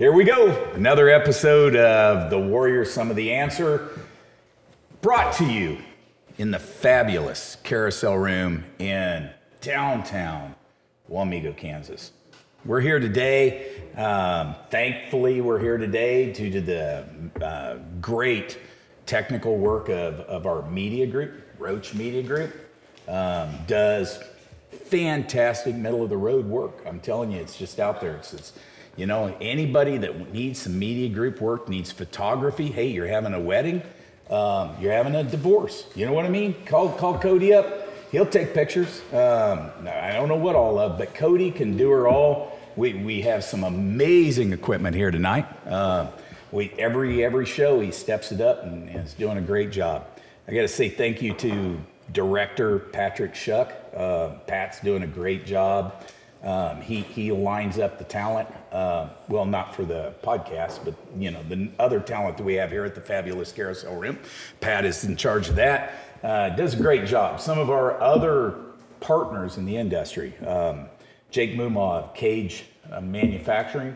Here we go. Another episode of The Warrior, Some of the Answer, brought to you in the fabulous Carousel Room in downtown Wamego, Kansas. We're here today. Thankfully, we're here today due to the great technical work of our media group, Roach Media Group. Does fantastic middle of the road work. I'm telling you, it's just out there. It's you know, anybody that needs some media group work, needs photography. Hey, you're having a wedding, you're having a divorce. You know what I mean? Call Cody up. He'll take pictures. I don't know what all of, but Cody can do her all. We have some amazing equipment here tonight. Every show he steps it up and is doing a great job. I got to say thank you to Director Patrick Shuck. Pat's doing a great job. He lines up the talent. Well, not for the podcast, but you know, the other talent that we have here at the fabulous Carousel Room. Pat is in charge of that. Does a great job. Some of our other partners in the industry, Jake Muma of Cage Manufacturing.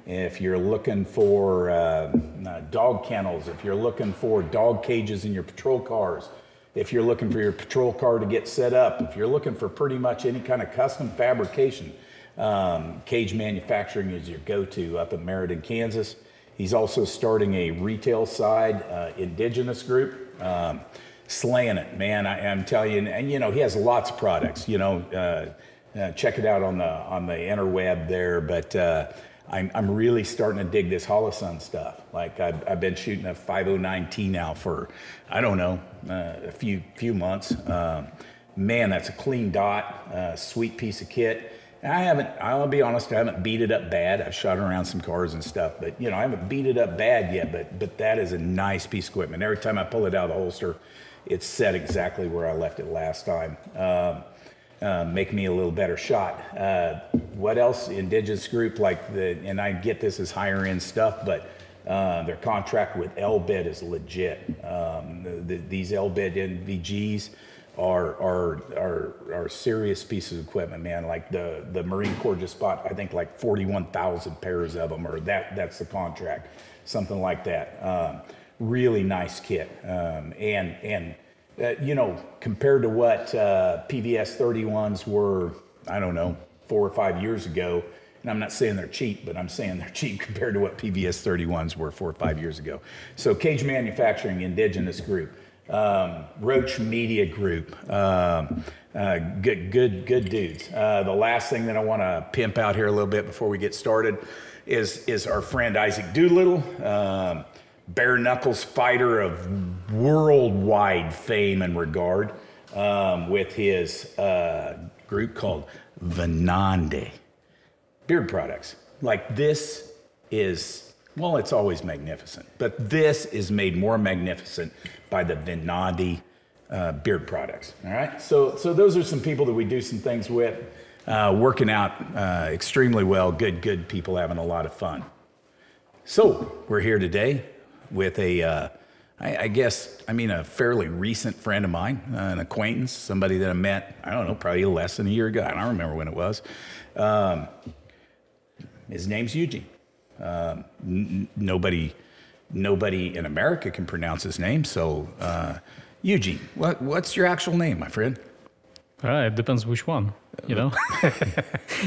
If you're looking for dog kennels, if you're looking for dog cages in your patrol cars, if you're looking for your patrol car to get set up, if you're looking for pretty much any kind of custom fabrication, Cage Manufacturing is your go-to up in Meriden, Kansas. He's also starting a retail side, indigenous group, slaying it, man. I'm telling you, and you know, he has lots of products, you know, check it out on the interweb there, but I'm really starting to dig this Holosun stuff. Like I've been shooting a 509T now for, I don't know, a few months. Man, that's a clean dot, sweet piece of kit. And I'll be honest, I haven't beat it up bad. I've shot around some cars and stuff, but you know, I haven't beat it up bad yet, but that is a nice piece of equipment. Every time I pull it out of the holster, it's set exactly where I left it last time. Make me a little better shot. What else? Indigenous group, and I get this as higher end stuff, but their contract with Elbit is legit. These Elbit NVGs are serious pieces of equipment, man. Like the Marine Corps just bought, I think, like 41,000 pairs of them, or that's the contract, something like that. Really nice kit, you know, compared to what PVS 31s were, I don't know, 4 or 5 years ago, and I'm not saying they're cheap, but I'm saying they're cheap compared to what PVS 31s were 4 or 5 years ago. So Cage Manufacturing, Indigenous Group, Roach Media Group, good dudes. The last thing that I want to pimp out here a little bit before we get started is our friend Isaac Doolittle. Bare knuckles fighter of worldwide fame and regard, with his group called Venande. Beard products. Like this is, well, it's always magnificent, but this is made more magnificent by the Venande beard products. All right. So those are some people that we do some things with, working out extremely well. Good people having a lot of fun. So we're here today with a fairly recent friend of mine, an acquaintance, somebody that I met, I don't know, probably less than a year ago. I don't remember when it was. His name's Eugene. Nobody in America can pronounce his name, so Eugene, what's your actual name, my friend? It depends which one, you know.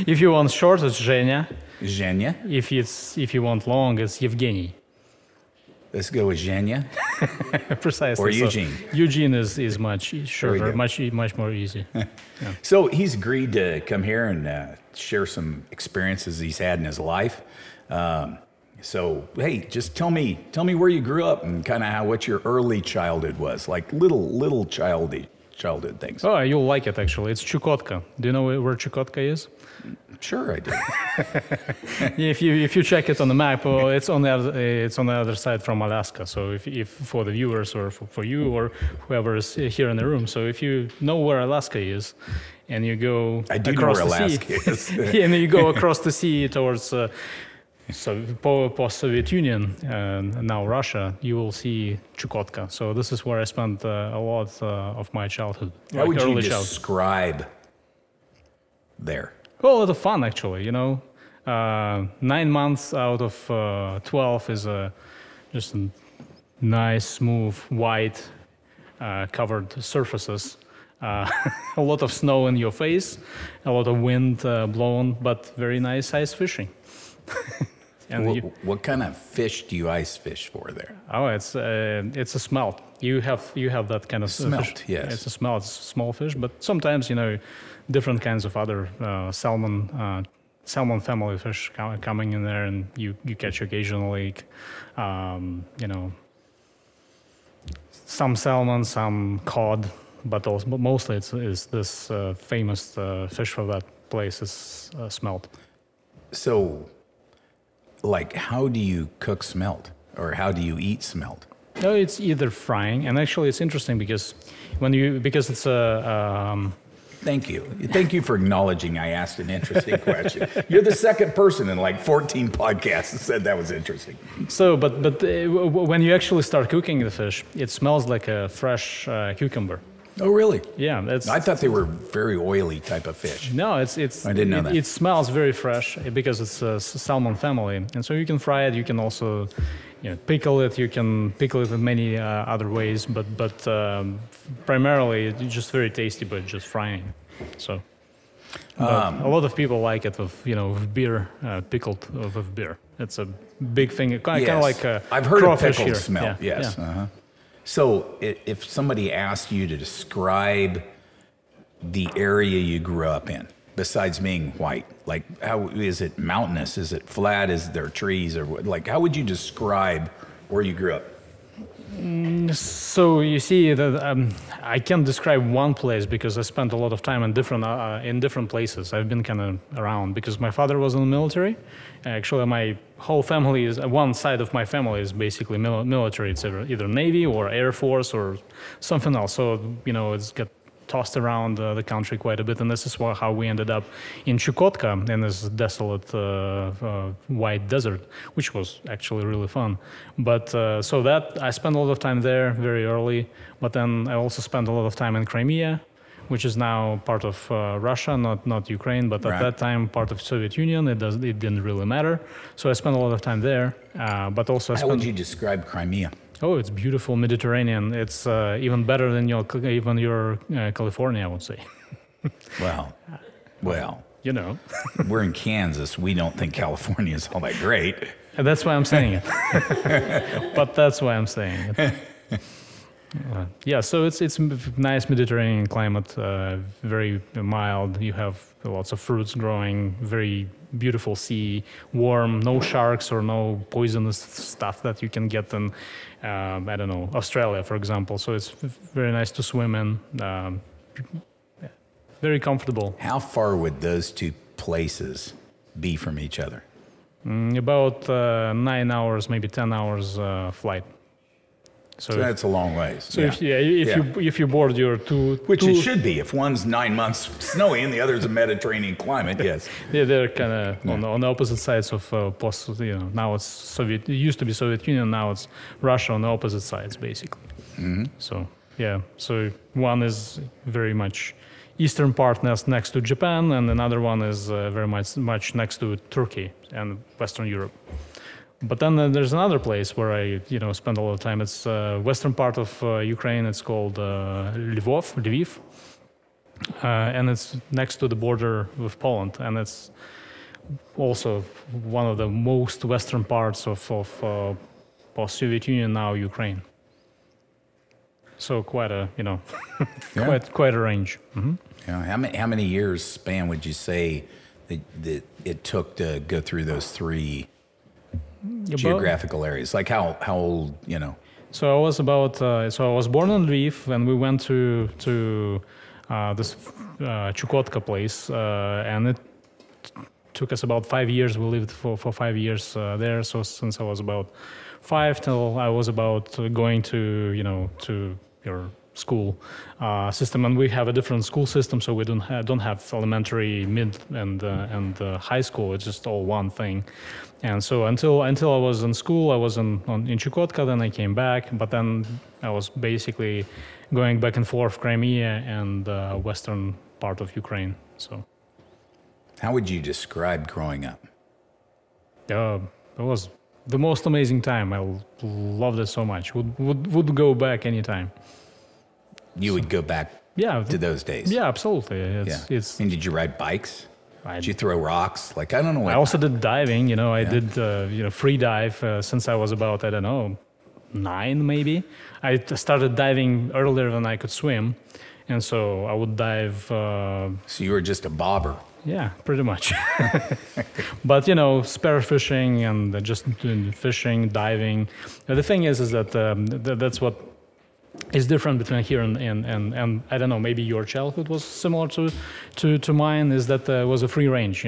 If you want short, it's Zhenya. Zhenya. If you want long, it's Evgeny. Let's go with Zhenya. Precisely. Or Eugene. So Eugene is much shorter, much more easy. Yeah. So he's agreed to come here and share some experiences he's had in his life. So hey, just tell me where you grew up and kind of what your early childhood was, like little childhood things. Oh, you'll like it actually. It's Chukotka. Do you know where Chukotka is? Sure, I do. If you check it on the map, it's on the other side from Alaska. So if for the viewers or for you or whoever is here in the room, so if you know where Alaska is, and you go across the sea, and you go across the sea towards post-Soviet Union and now Russia, you will see Chukotka. So this is where I spent a lot of my childhood. How would you describe there? Well, a lot of fun actually. You know, 9 months out of 12 is just a nice, smooth, white, covered surfaces. A lot of snow in your face, a lot of wind blowing, but very nice ice fishing. And what kind of fish do you ice fish for there? Oh, it's a smelt. You have that kind of Smelt, fish. yes. It's a smelt. It's a small fish, but sometimes different kinds of other salmon family fish coming in there, and you catch occasionally, some salmon, some cod, but mostly it's this famous fish for that place is smelt. So, like, how do you cook smelt, or how do you eat smelt? No, it's either frying, and actually it's interesting because because it's a Thank you. Thank you for acknowledging I asked an interesting question. You're the second person in like 14 podcasts that said that was interesting. So, but when you actually start cooking the fish, it smells like a fresh cucumber. Oh, really? Yeah, I thought they were very oily type of fish. No, I didn't know that. It smells very fresh because it's a salmon family, and so you can fry it. You can also, pickle it. You can pickle it in many other ways, but primarily it's just very tasty, but just frying. So, a lot of people like it with beer, pickled with beer. It's a big thing, kind of like I've heard of crawfish pickled here. smelt. Yeah, Yes. yeah. Uh-huh. So, if somebody asked you to describe the area you grew up in, besides being white, like how is it mountainous? Is it flat? Is there trees, or like how would you describe where you grew up? So you see that I can't describe one place because I spent a lot of time in different places. I've been kind of around because my father was in the military. Actually, my whole family one side of my family is basically military. It's either Navy or Air Force or something else. So it's got tossed around the country quite a bit, and this is how we ended up in Chukotka in this desolate white desert, which was actually really fun. But so that I spent a lot of time there very early, but then I also spent a lot of time in Crimea, which is now part of Russia, not Ukraine, but at that time part of Soviet Union. It didn't really matter. So I spent a lot of time there, but also How would you describe Crimea? Oh, it's beautiful Mediterranean. It's even better than your California, I would say. Well, we're in Kansas. We don't think California is all that great. And that's why I'm saying it. But that's why I'm saying it. Yeah, so it's nice Mediterranean climate, very mild. You have lots of fruits growing, very beautiful sea, warm, no sharks or no poisonous stuff that you can get in, Australia, for example. So it's very nice to swim in, very comfortable. How far would those two places be from each other? About 9 hours, maybe 10 hours flight. So that's a long ways. So if you board your which it should be if one's 9 months snowy and the other's a Mediterranean climate, yes. Yeah, they're kind of on the opposite sides of now it's Soviet. It used to be Soviet Union. Now it's Russia on the opposite sides, basically. Mm-hmm. So so one is very much eastern part next to Japan, and another one is very much next to Turkey and Western Europe. But then there's another place where I, spend a lot of time. It's western part of Ukraine. It's called Lviv, and it's next to the border with Poland. And it's also one of the most western parts of post-Soviet Union, now Ukraine. So quite a, quite a range. Mm-hmm. Yeah. How many years span would you say that it took to go through those three geographical areas? Like how old, So I was I was born in Lviv, and we went to this Chukotka place, and it took us about 5 years. We lived for 5 years there. So since I was about 5 till I was about going to your school system, and we have a different school system, so we don't have elementary, mid, and high school. It's just all one thing. And so until I was in school, I was in Chukotka. Then I came back, but then I was basically going back and forth Crimea and western part of Ukraine. So, how would you describe growing up? It was the most amazing time. I loved it so much. Would go back anytime. You would go back to those days? Yeah, absolutely. It's. And did you ride bikes? Did you throw rocks? Like, I don't know. I also did diving. I did free dive since I was about, I don't know, 9 maybe. I started diving earlier than I could swim, and so I would dive. So you were just a bobber. Yeah, pretty much. But spear fishing and just doing fishing, diving. The thing is that that's what is different between here and I don't know. Maybe your childhood was similar to mine. Is that it was a free range?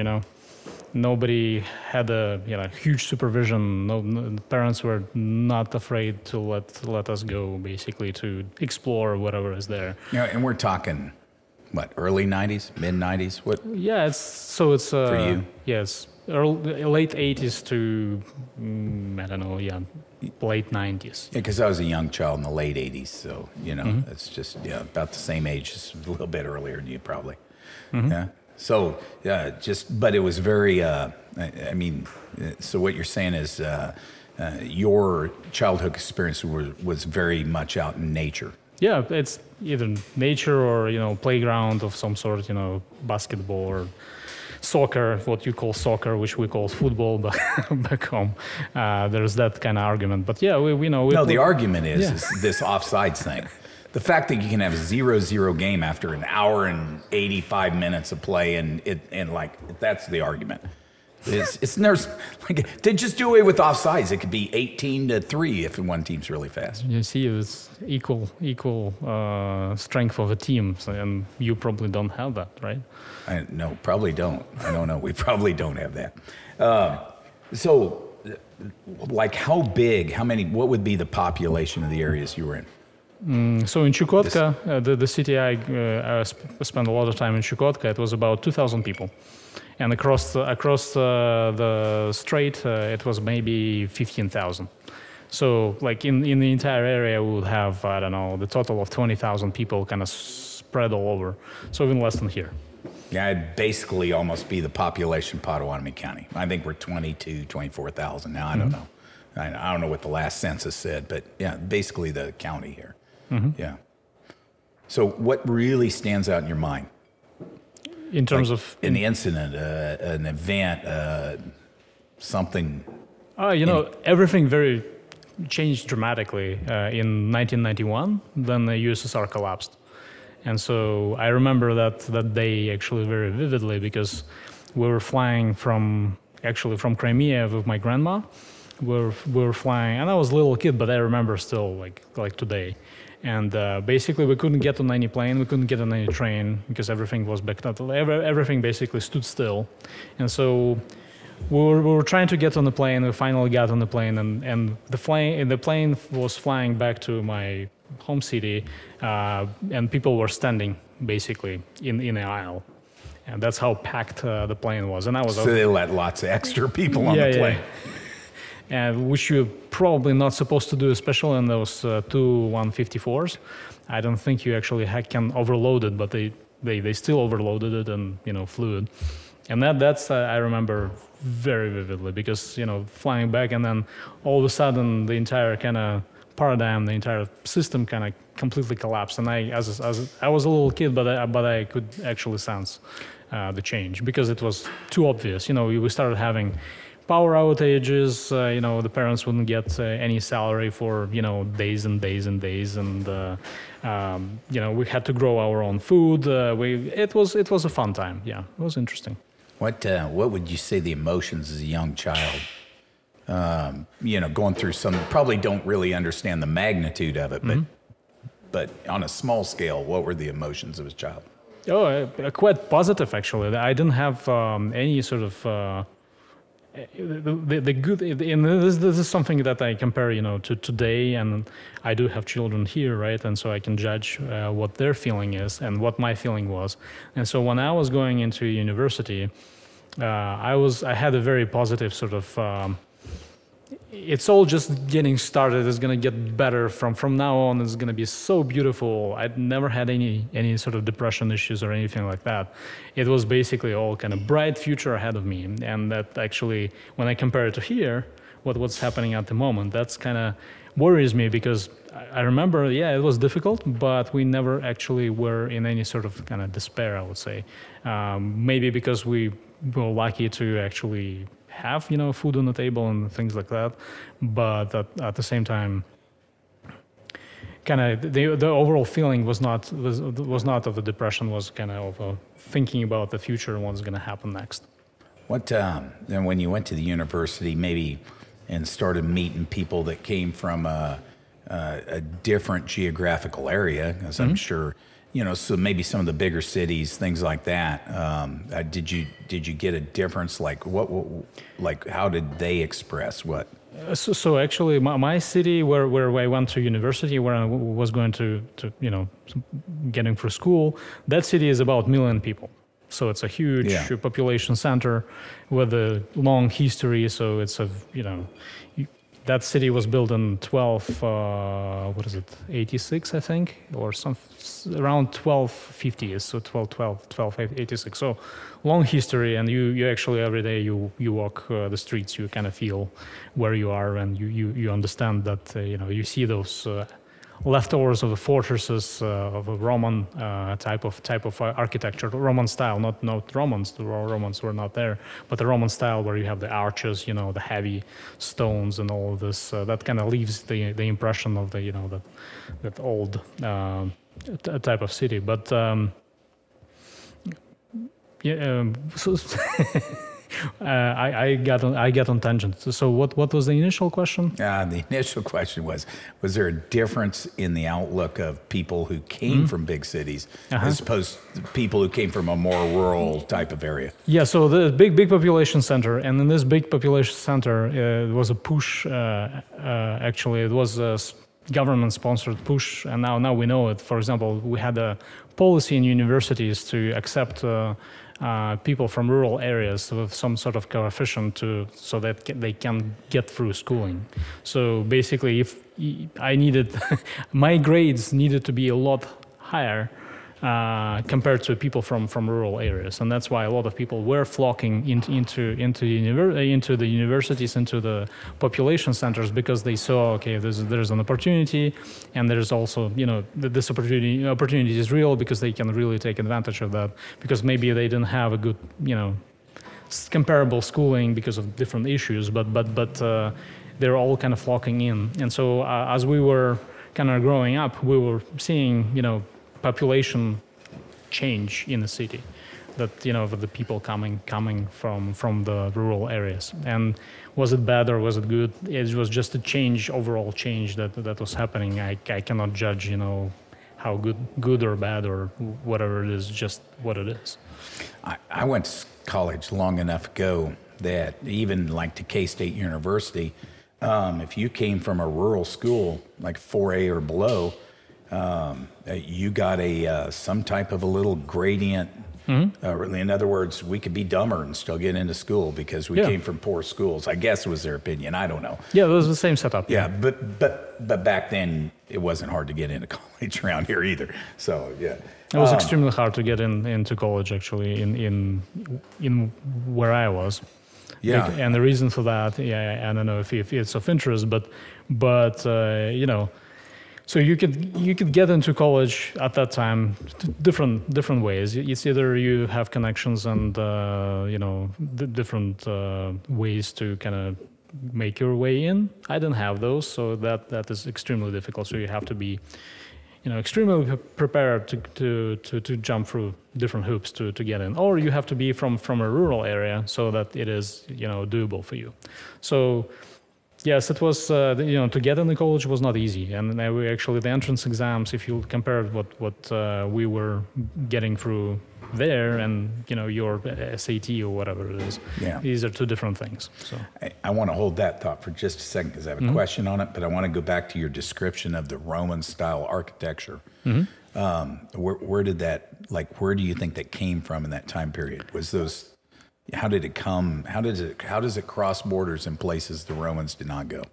Nobody had a huge supervision. The parents were not afraid to let us go basically to explore whatever is there. And we're talking. What, early 90s, mid 90s? What? Yeah, it's for you. Yes, late 80s to I don't know, late 90s. Yeah, because I was a young child in the late 80s, so it's just about the same age, just a little bit earlier than you probably. Mm-hmm. Yeah. So but it was very. I mean, so what you're saying is your childhood experience was very much out in nature. Yeah, it's either nature or playground of some sort, basketball or soccer, what you call soccer, which we call football, but back home there's that kind of argument. But yeah, we know. No, the argument is this offsides thing. The fact that you can have a 0-0 game after an hour and 85 minutes of play, and that's the argument. It's there's like they just do away with offsides. It could be 18-3 if one team's really fast. You see, it's equal strength of a team, and you probably don't have that, right? No, probably don't. I don't know. We probably don't have that. So, like, how big? How many? What would be the population of the areas you were in? So in Chukotka, the city I spent a lot of time in Chukotka, it was about 2,000 people. And across the strait, it was maybe 15,000. So like in the entire area, we would have, I don't know, the total of 20,000 people kind of spread all over. So even less than here. Yeah, it'd basically almost be the population of Potawatomi County. I think we're 24,000 now. I don't know. I don't know what the last census said, but yeah, basically the county here. Mm-hmm. Yeah. So what really stands out in your mind? In terms of... An incident, an event, something... everything very changed dramatically in 1991, then the USSR collapsed. And so I remember that day actually very vividly because we were flying from Crimea with my grandma. We were flying, and I was a little kid, but I remember still like today. And basically, we couldn't get on any plane, we couldn't get on any train because everything was backed up. Everything basically stood still. And so we were trying to get on the plane. We finally got on the plane, and the plane was flying back to my home city, and people were standing basically in the aisle. And that's how packed the plane was. And I was so they let lots of extra people on the plane. And which you're probably not supposed to do, especially in those two 154s. I don't think you actually can overload it, but they still overloaded it and flew it. And that's I remember very vividly because flying back and then all of a sudden the entire kind of paradigm, the entire system kind of completely collapsed. And I was a little kid, but I could actually sense the change because it was too obvious. We started having power outages, the parents wouldn't get any salary for, days and days and days. And, we had to grow our own food. It was a fun time. Yeah, it was interesting. What would you say the emotions as a young child, going through probably don't really understand the magnitude of it, but on a small scale, what were the emotions of a child? Oh, quite positive, actually. I didn't have any sort of... The good, and this is something that I compare, to today, and I do have children here, right? And so I can judge what their feeling is and what my feeling was. And so when I was going into university, I had a very positive sort of it's all just getting started. It's going to get better from now on. It's going to be so beautiful. I'd never had any sort of depression issues or anything like that. It was basically all kind of bright future ahead of me. And that actually, when I compare it to here, what's happening at the moment, that's kind of worries me, because I remember, yeah, it was difficult, but we never actually were in any sort of kind of despair, I would say. Maybe because we were lucky to actually have, food on the table and things like that. But at the same time, kind of the overall feeling was not of a depression, was kind of a thinking about the future and what's going to happen next. What then when you went to the university, maybe, and started meeting people that came from a different geographical area, as I'm sure, so maybe some of the bigger cities, things like that. Did you get a difference? Like like how did they express what? So actually, my city where I went to university, where I was going to getting through school, that city is about 1 million people. So it's a huge population center with a long history. So it's that city was built in 86, I think, or around 1250, so 1286. So long history, and you actually every day you walk the streets, you kind of feel where you are, and you understand that you see those leftovers of the fortresses of a Roman type of architecture, Roman style, not Romans. The Romans were not there, but the Roman style where you have the arches, the heavy stones and all of this. That kind of leaves the impression of that old type of city. But so I got on tangent. So what was the initial question? The initial question was there a difference in the outlook of people who came from big cities as opposed to people who came from a more rural type of area? Yeah, so the big population center, and in this big population center, it was a push. Actually, it was a government-sponsored push, and now we know it. For example, we had a policy in universities to accept people from rural areas with some sort of coefficient so that they can get through schooling. So basically, if I needed, my grades needed to be a lot higher compared to people from rural areas, and that's why a lot of people were flocking into the universities, into the population centers, because they saw, okay, there's an opportunity, and there's also this opportunity is real, because they can really take advantage of that, because maybe they didn't have a good comparable schooling because of different issues, but they're all kind of flocking in, and so as we were kind of growing up, we were seeing population change in the city, that with the people coming from the rural areas. And was it bad or was it good? It was just a change, overall change that was happening. I cannot judge how good or bad or whatever it is, just what it is. I went to college long enough ago that even like to K-State University, if you came from a rural school like 4A or below, you got some type of a little gradient. In other words, we could be dumber and still get into school because we came from poor schools. I guess was their opinion. I don't know. Yeah, it was the same setup. Yeah, but back then it wasn't hard to get into college around here either. So yeah, it was extremely hard to get into college actually in where I was. Yeah, and the reason for that, I don't know if it's of interest, but so you could get into college at that time different ways. It's either you have connections and different ways to kind of make your way in. I didn't have those, so that is extremely difficult. So you have to be extremely prepared to jump through different hoops to get in, or you have to be from a rural area so that it is doable for you. So. Yes, it was, to get into college was not easy. And we actually, the entrance exams, if you compare what we were getting through there and, your SAT or whatever it is, these are two different things. So I want to hold that thought for just a second because I have a question on it, but I want to go back to your description of the Roman style architecture. Where did that, where do you think that came from in that time period? Was those How did it come? How does it cross borders in places the Romans did not go?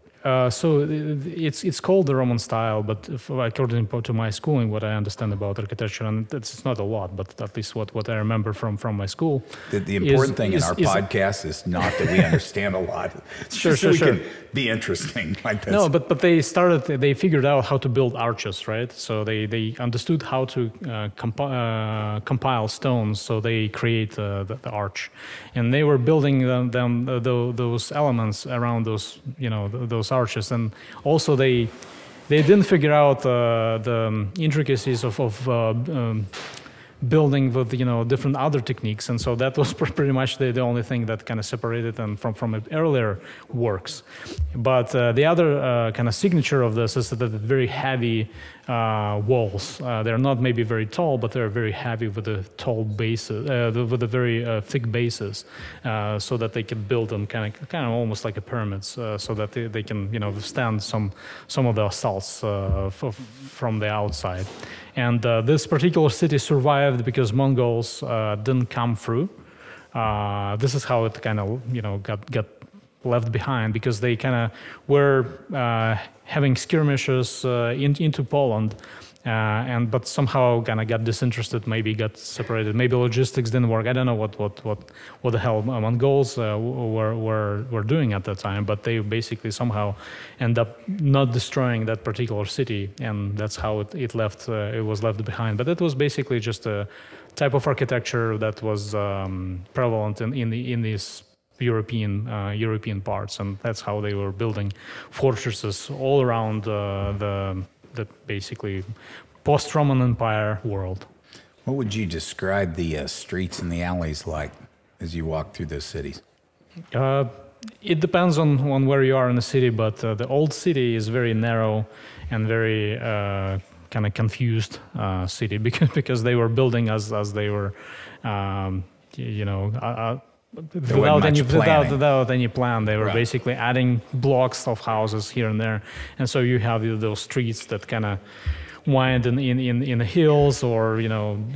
So it's called the Roman style, but according to my schooling, what I understand about architecture, and it's not a lot, but at least what I remember from my school. The important thing in our podcast is not that we understand a lot. It's just so we can be interesting like this. No, but they figured out how to build arches, right? So they understood how to compile stones, so they create the arch, and they were building those elements around those arches, and also they didn't figure out the intricacies of building with different other techniques, and so that was pretty much the only thing that kind of separated them from earlier works. But the other kind of signature of this is that the very heavy walls. They're not maybe very tall, but they're very heavy with the tall bases, with the very thick bases, so that they can build them kind of almost like a pyramids, so that they can withstand some of the assaults from the outside. And this particular city survived because Mongols didn't come through. This is how it kind of got left behind, because they kind of were having skirmishes into Poland, but somehow kind of got disinterested, maybe got separated, maybe logistics didn't work. I don't know what the hell Mongols were doing at that time, but they basically somehow end up not destroying that particular city, and that's how it was left behind. But it was basically just a type of architecture that was prevalent in these European parts, and that's how they were building fortresses all around the basically post-Roman Empire world. What would you describe the streets and the alleys like as you walk through those cities? It depends on where you are in the city, but the old city is very narrow and very kind of confused city because they were building as they were, without any plan. They were basically adding blocks of houses here and there, and so you have those streets that kind of wind in the hills or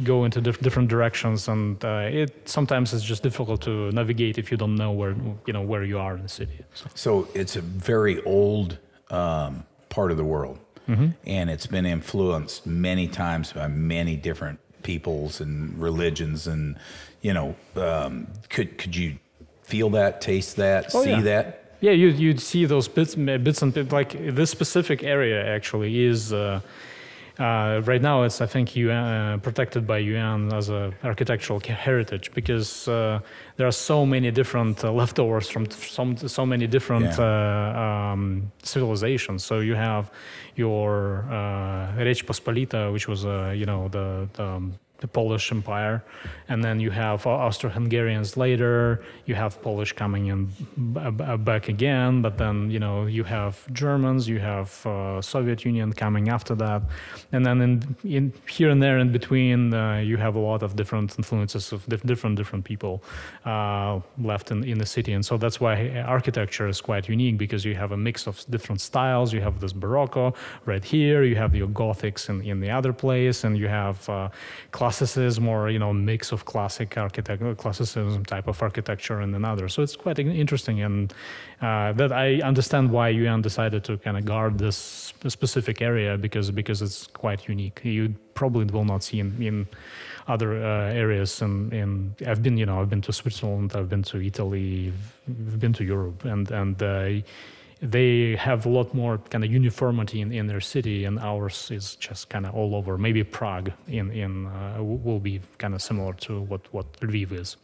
go into different directions, and it sometimes it's just difficult to navigate if you don't know where you are in the city. So it's a very old part of the world, and it's been influenced many times by many different peoples and religions, and could you feel that, taste that, see that? Yeah, you'd see those bits and bits. Like this specific area actually is right now it's I think UN, protected by UN as a architectural heritage, because there are so many different leftovers from so many different civilizations. So you have your Rzecz Pospolita, which was the Polish Empire, and then you have Austro-Hungarians later. You have Polish coming in back again, but then you have Germans, you have Soviet Union coming after that, and then in here and there in between, you have a lot of different influences of different people left in the city, and so that's why architecture is quite unique, because you have a mix of different styles. You have this Barocco right here, you have your Gothics in the other place, and you have classicism, or mix of classicism type of architecture in another. So it's quite interesting, and that I understand why UN decided to kind of guard this specific area, because it's quite unique. You probably will not see in other areas. And I've been to Switzerland, I've been to Italy, I've been to Europe, and they have a lot more kind of uniformity in their city, and ours is just kind of all over. Maybe Prague will be kind of similar to what Lviv is.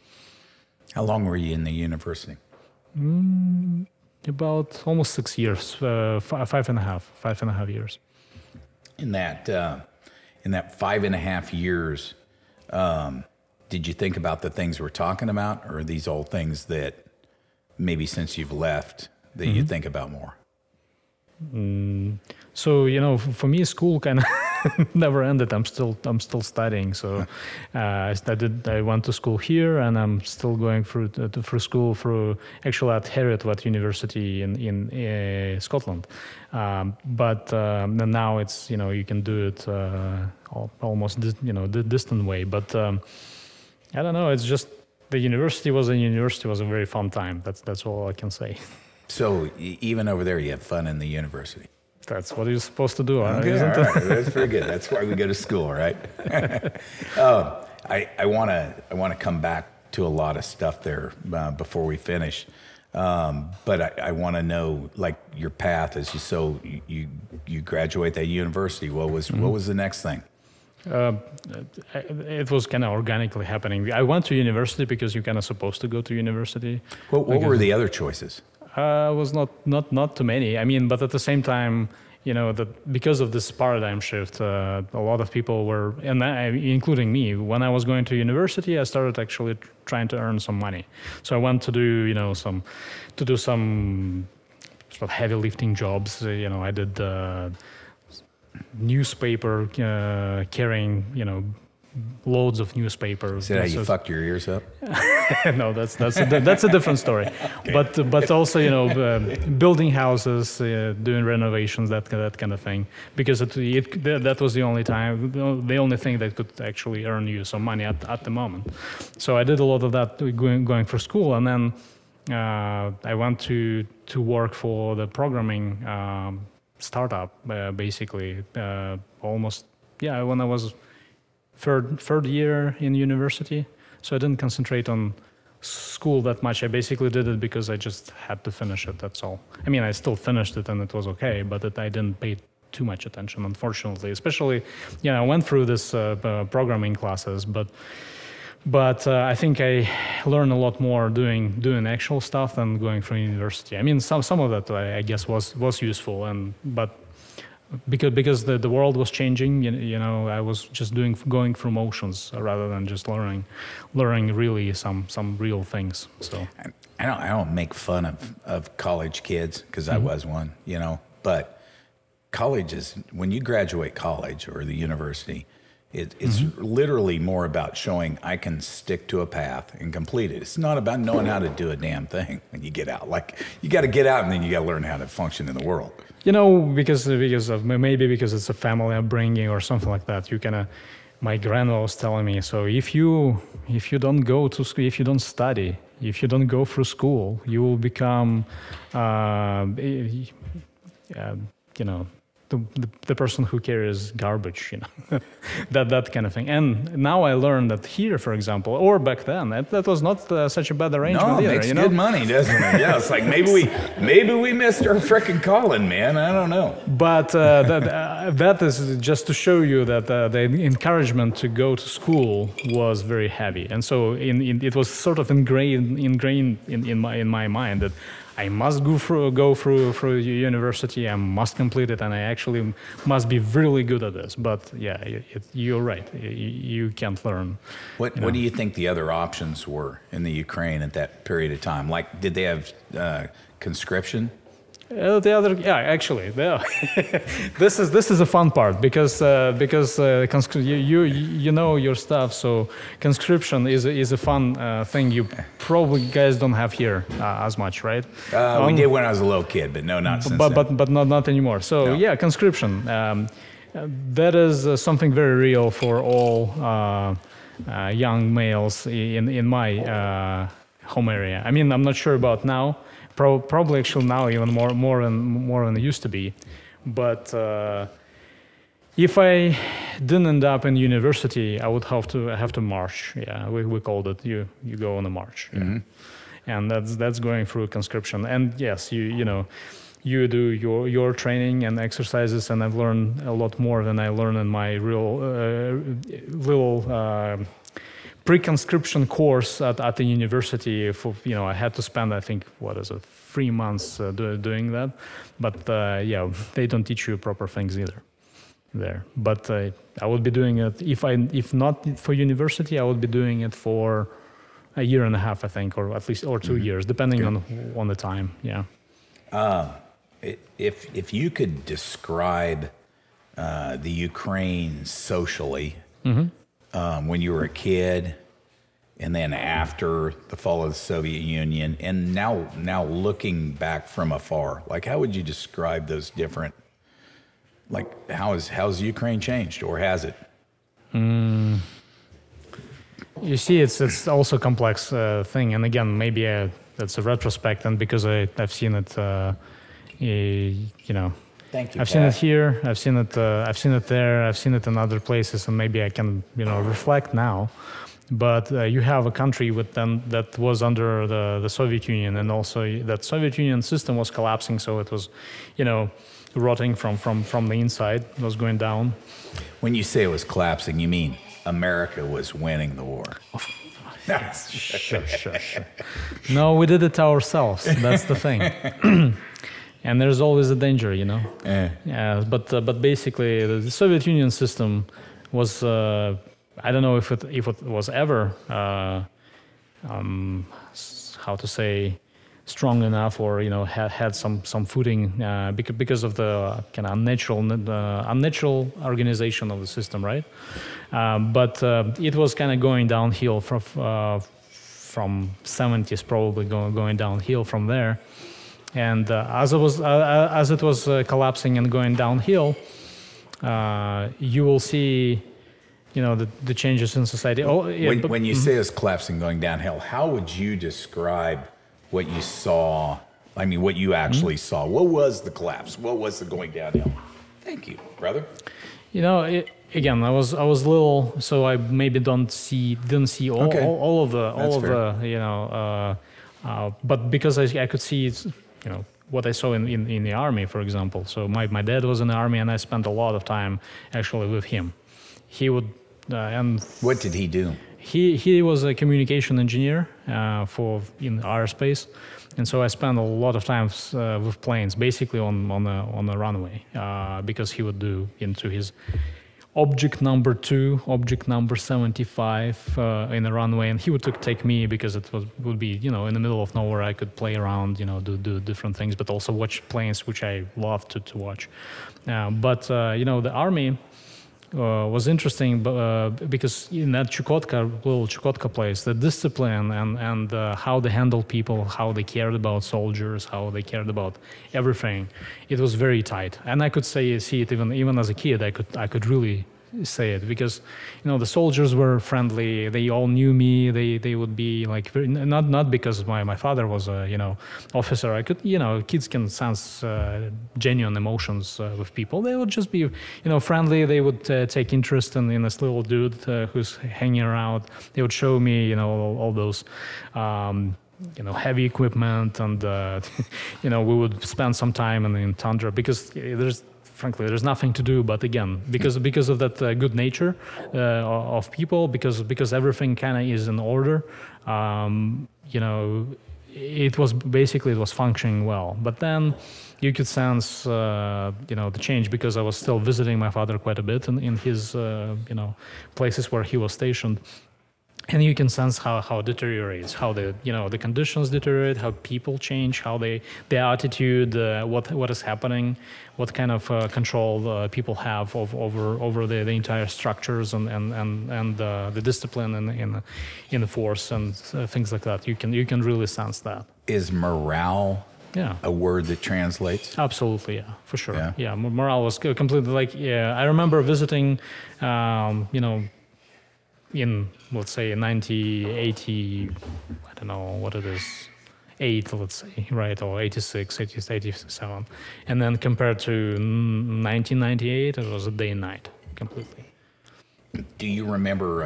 How long were you in the university? About almost 6 years, 5.5 years. In that 5.5 years, did you think about the things we're talking about, or are these all things that maybe since you've left that you think about more? So for me, school kind of never ended. I'm still studying. So I went to school here, and I'm still going through school actually at Heriot University in Scotland. But now it's you can do it almost the distant way. But I don't know. It's just the university was a very fun time. That's all I can say. So even over there, you have fun in the university. That's what you're supposed to do, Okay, isn't all it? right. That's pretty good. That's why we go to school, right? I want to come back to a lot of stuff there before we finish. But I want to know, like, your path as you graduate that university. What was the next thing? It was kind of organically happening. I went to university because you're kind of supposed to go to university. What were the other choices? Was not too many. I mean, but at the same time, you know, that because of this paradigm shift, a lot of people were, and including me, when I was going to university, I started actually trying to earn some money. So I went to do, some sort of heavy lifting jobs. I did newspaper carrying, loads of newspapers. Is that how you fucked your ears up? No, that's a different story. Okay. But also, building houses, doing renovations, that kind of thing. Because that was the only thing that could actually earn you some money at the moment. So I did a lot of that going for school, and then I went to work for the programming startup, basically, almost when I was third year in university. So I didn't concentrate on school that much. I basically did it because I just had to finish it, that's all. I mean, I still finished it and it was okay, but I didn't pay too much attention, unfortunately. Especially, I went through this programming classes, but I think I learned a lot more doing actual stuff than going through university. I mean, some of that I guess was useful, but because the world was changing, I was just going through motions rather than just learning really some real things. So I don't make fun of college kids because I was one, but college is, when you graduate college or the university, it's literally more about showing I can stick to a path and complete it. It's not about knowing how to do a damn thing when you get out. Like, you got to get out and then you got to learn how to function in the world. Because it's a family upbringing or something like that. My grandma was telling me, so if you don't go to school, if you don't study, if you don't go through school, you will become, the person who carries garbage, that kind of thing. And now I learned that here, for example, or back then, that was not such a bad arrangement either. No, it makes good money, doesn't it? Yeah, it's like maybe we missed our frickin' calling, man. I don't know. But that is just to show you that the encouragement to go to school was very heavy, and so it was sort of ingrained in my mind that I must go through university. I must complete it, and I actually must be really good at this. But you're right. You can't learn. What do you think the other options were in the Ukraine at that period of time? Like, did they have conscription? Actually, this is a fun part because you know your stuff. So conscription is a fun thing. You probably guys don't have here as much, right? We did when I was a little kid, but no, not since then. But not anymore. So no. Conscription. That is something very real for all young males in my home area. I mean, I'm not sure about now. Probably actually now even more than it used to be, but if I didn't end up in university, I would have to march. Yeah, we called it you go on a march, and that's going through conscription. And yes, you do your training and exercises, and I've learned a lot more than I learned in my little pre-conscription course at the university. I had to spend, I think, 3 months doing that. But they don't teach you proper things either there. But I would be doing it, if not for university, I would be doing it for a year and a half, I think, or at least 2 years, depending on the time. Yeah. If you could describe the Ukraine socially. When you were a kid, and then after the fall of the Soviet Union, and now looking back from afar, like, how would you describe those different? Like, how's Ukraine changed, or has it? You see, it's also a complex thing, and again, maybe that's a retrospect, and because I've seen it, you know, Thank you, I've seen it here, I've seen it there, I've seen it in other places, and maybe I can, you know, reflect now. But you have a country with them that was under the Soviet Union, and also that Soviet Union system was collapsing, so it was, you know, rotting from the inside. It was going down. When you say it was collapsing, you mean America was winning the war. Sure. No, we did it ourselves. That's the thing. And there's always a danger, you know. Yeah. But basically, the Soviet Union system was. I don't know if it was ever how to say strong enough, or you know had some footing because of the kind of unnatural organization of the system, right? But it was kind of going downhill from 70s, probably going downhill from there. And as it was collapsing and going downhill, you will see, you know, the changes in society. Oh, yeah, when you say it's collapsing, going downhill, how would you describe what you saw? I mean, what you actually saw. What was the collapse? What was the going downhill? Thank you, brother. You know, again, I was little, so I maybe didn't see all of the you know, but because I could see, you know, what I saw in the army, for example. So my dad was in the army, and I spent a lot of time actually with him. He would and what did he do? He was a communication engineer in aerospace, and so I spent a lot of time with planes, basically on the runway, because he would do into his object number 2, object number 75 in the runway, and he would take me because would be, you know, in the middle of nowhere. I could play around, you know, do different things, but also watch planes, which I love to watch. But you know, the army was interesting, because in that little Chukotka place, the discipline and how they handled people, how they cared about soldiers, how they cared about everything, it was very tight. And I could see it even as a kid. I could really say it, because, you know, the soldiers were friendly. They all knew me. They would be like not because my father was a, you know, officer. I could, you know, kids can sense genuine emotions with people. They would just be, you know, friendly. They would take interest in this little dude who's hanging around. They would show me, you know, all those you know, heavy equipment, and you know, we would spend some time in tundra, because frankly, there's nothing to do. But again, because of that good nature of people, because everything kind of is in order, you know, it was functioning well. But then you could sense, you know, the change, because I was still visiting my father quite a bit in his, you know, places where he was stationed. And you can sense how it deteriorates, how the conditions deteriorate, how people change, how their attitude, what is happening, what kind of control people have over the entire structures and the discipline in the force and things like that. You can really sense that. Is morale a word that translates? Absolutely, yeah, for sure. Yeah, morale was completely like, I remember visiting, you know, in, let's say, 1980, I don't know what it is, 8, let's say, right, or 86, 87. And then compared to 1998, it was a day and night, completely. Do you remember,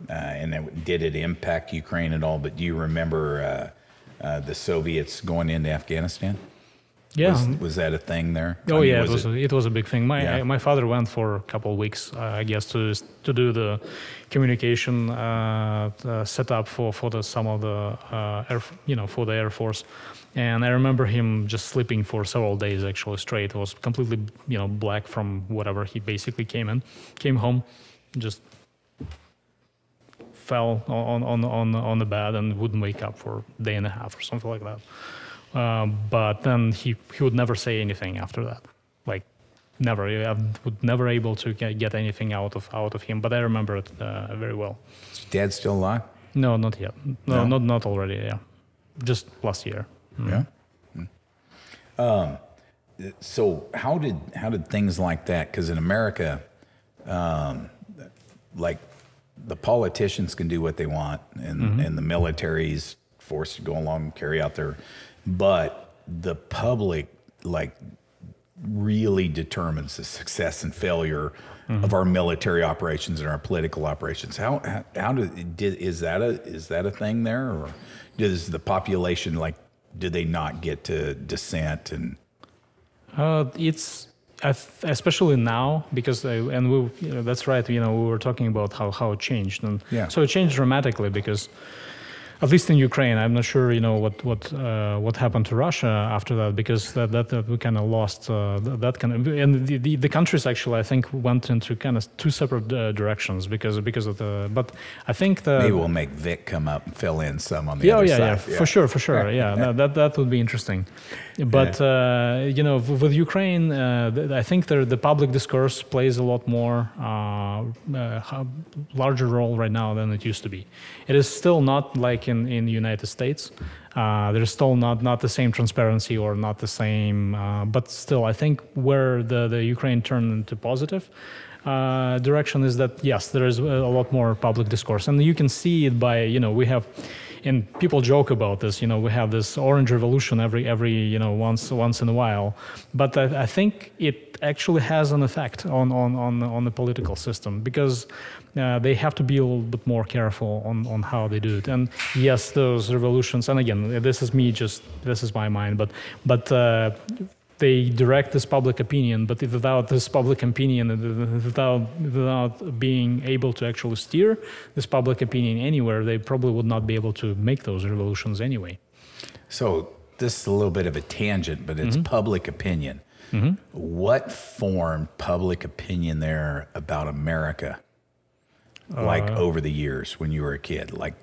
and did it impact Ukraine at all, but do you remember the Soviets going into Afghanistan? Yeah. Was that a thing there? Oh, yeah, it was a big thing. My father went for a couple of weeks, I guess, to do the communication setup for some of the for the Air Force, and I remember him just sleeping for several days actually straight. It was completely, you know, black from whatever he basically came home, just fell on the bed and wouldn't wake up for a day and a half or something like that. But then he would never say anything after that, like never. I would never able to get anything out of him. But I remember it very well. Is your dad still alive? No, not yet. No, not already. Yeah, just last year. Yeah. So how did things like that? Because in America, like the politicians can do what they want, and the military's forced to go along and carry out their, but the public like really determines the success and failure of our military operations and our political operations. Is that a thing there, or does the population, like, do they not get to dissent? And it's especially now, because that's right. We were talking about how it changed, and so it changed dramatically because, at least in Ukraine, I'm not sure what happened to Russia after that, because that we kind of lost that kind of, and the countries actually I think went into kind of two separate directions because of the. But I think maybe we'll make Vic come up and fill in some on the other side. Yeah, for sure. Yeah, that would be interesting. But with Ukraine, I think the public discourse plays a lot more larger role right now than it used to be. It is still not like in the United States. There's still not the same transparency or not the same, but still I think where the Ukraine turned into positive direction is that yes, there is a lot more public discourse, and you can see it by we have. And people joke about this, we have this orange revolution every once in a while, but I think it actually has an effect on the political system, because they have to be a little bit more careful on how they do it. And yes, those revolutions, and again, this is my mind, but they direct this public opinion, but without this public opinion, without being able to actually steer this public opinion anywhere, they probably would not be able to make those revolutions anyway. So this is a little bit of a tangent, but it's public opinion. What formed public opinion there about America, like over the years when you were a kid? Like,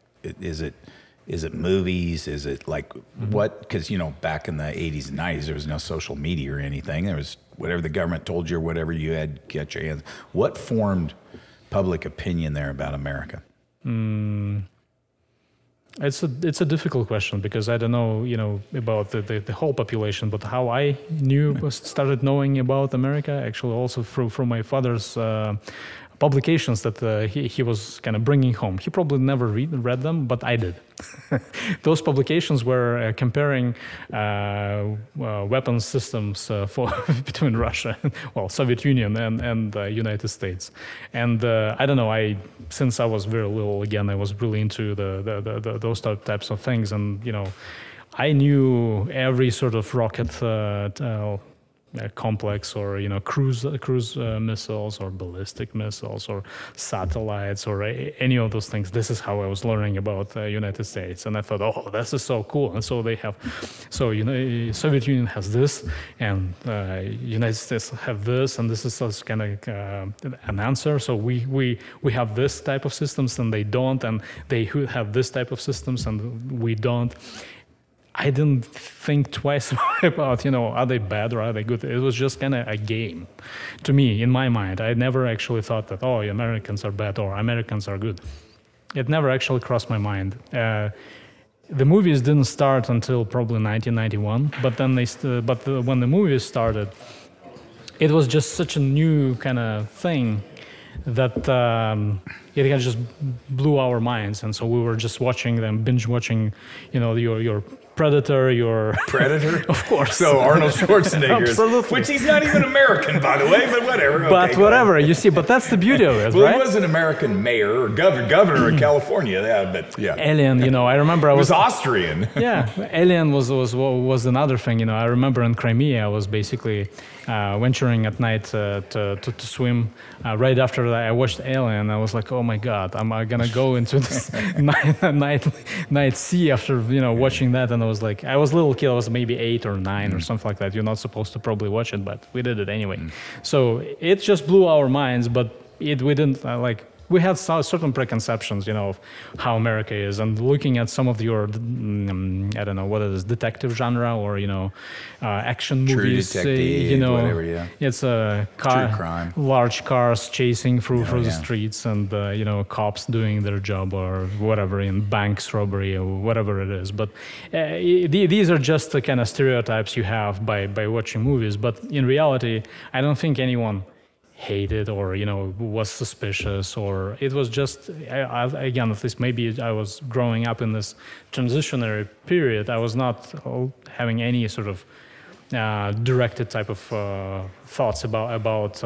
is it movies? Is it like what? Because, back in the 80s and 90s, there was no social media or anything. There was whatever the government told you or whatever you had to get your hands. What formed public opinion there about America? It's a difficult question, because I don't know, about the whole population, but how I started knowing about America, actually also through my father's publications that he was kind of bringing home. He probably never read them, but I did. Those publications were comparing weapons systems between Russia, Soviet Union and United States. And I don't know, since I was very little, again, I was really into those types of things, and I knew every sort of rocket complex, or cruise missiles, or ballistic missiles, or satellites, or any of those things. This is how I was learning about the United States, and I thought, oh, this is so cool. And so Soviet Union has this, and United States have this, and this is kind of an answer. So we have this type of systems, and they don't, and they have this type of systems, and we don't. I didn't think twice about, are they bad or are they good? It was just kind of a game to me, in my mind. I never actually thought that, Americans are bad or Americans are good. It never actually crossed my mind. The movies didn't start until probably 1991, but then when the movies started, it was just such a new kind of thing that it kind of just blew our minds, and so we were just watching them, binge watching, your Predator, of course. So Arnold Schwarzenegger, which he's not even American, by the way, but whatever. But okay, whatever, you see, but that's the beauty of it, well, right? He was an American mayor or governor of California, Alien, I remember I was Austrian. Yeah, Alien was another thing, I remember in Crimea, I was basically venturing at night to swim. Right after that, I watched Alien. I was like, oh my God, am I gonna go into this night sea after watching that? And I was like, I was a little kid. I was maybe 8 or 9 or something like that. You're not supposed to probably watch it, but we did it anyway. So it just blew our minds. But we didn't we had certain preconceptions, of how America is, and looking at some of your, I don't know what it is, detective genre, or action movies, True Detective, whatever, yeah. It's a True crime, large cars chasing through the streets, and cops doing their job, or whatever, in banks robbery or whatever it is. But these are just the kind of stereotypes you have by watching movies. But in reality, I don't think anyone hated or was suspicious, or it was just again, at least maybe I was growing up in this transitionary period. I was not having any sort of directed type of thoughts about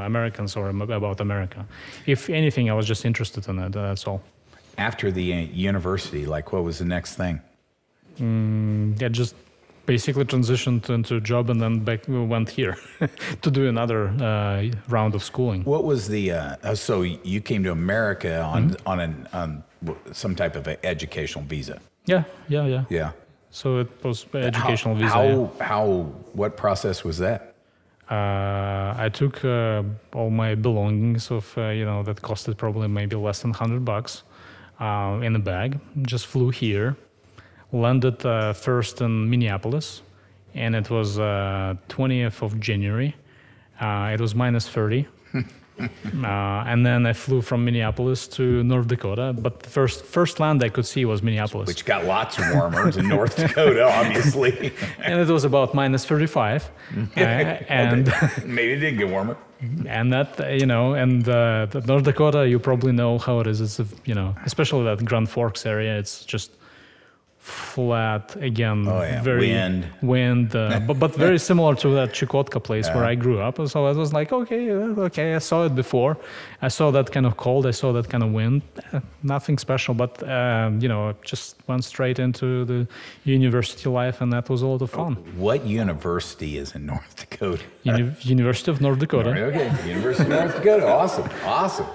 Americans or about America. If anything, I was just interested in it. That's all. After the university, like, what was the next thing? Yeah, just basically transitioned into a job and then went here to do another round of schooling. What was the so you came to America on some type of an educational visa? Yeah. So it was educational visa. What process was that? I took all my belongings that costed probably maybe less than $100 in a bag. Just flew here. Landed first in Minneapolis, and it was 20th of January. It was minus 30. And then I flew from Minneapolis to North Dakota, but the first land I could see was Minneapolis. Which got lots warmer than North Dakota, obviously. And it was about minus 35. And maybe it did get warmer. And that, the North Dakota, you probably know how it is. It's, especially that Grand Forks area, it's just flat again. Very wind, but very similar to that Chukotka place where I grew up. So I was like, okay, I saw it before. I saw that kind of cold. I saw that kind of wind. Nothing special, but just went straight into the university life, and that was a lot of fun. What university is in North Dakota? University of North Dakota. Okay, University of North Dakota. Awesome.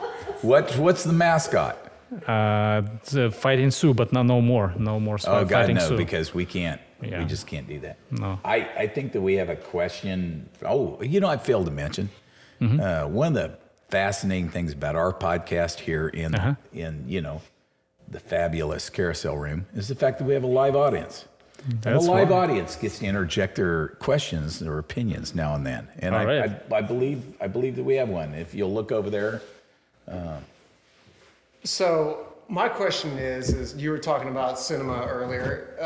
What's the mascot? The Fighting Sioux, but no more Fighting Sioux. Because we can't. Yeah. We just can't do that. No. I think that we have a question. I failed to mention one of the fascinating things about our podcast here in the fabulous Carousel Room is the fact that we have a live audience. And a live audience gets to interject their questions or opinions now and then, and I believe that we have one. If you'll look over there. So my question is you were talking about cinema earlier.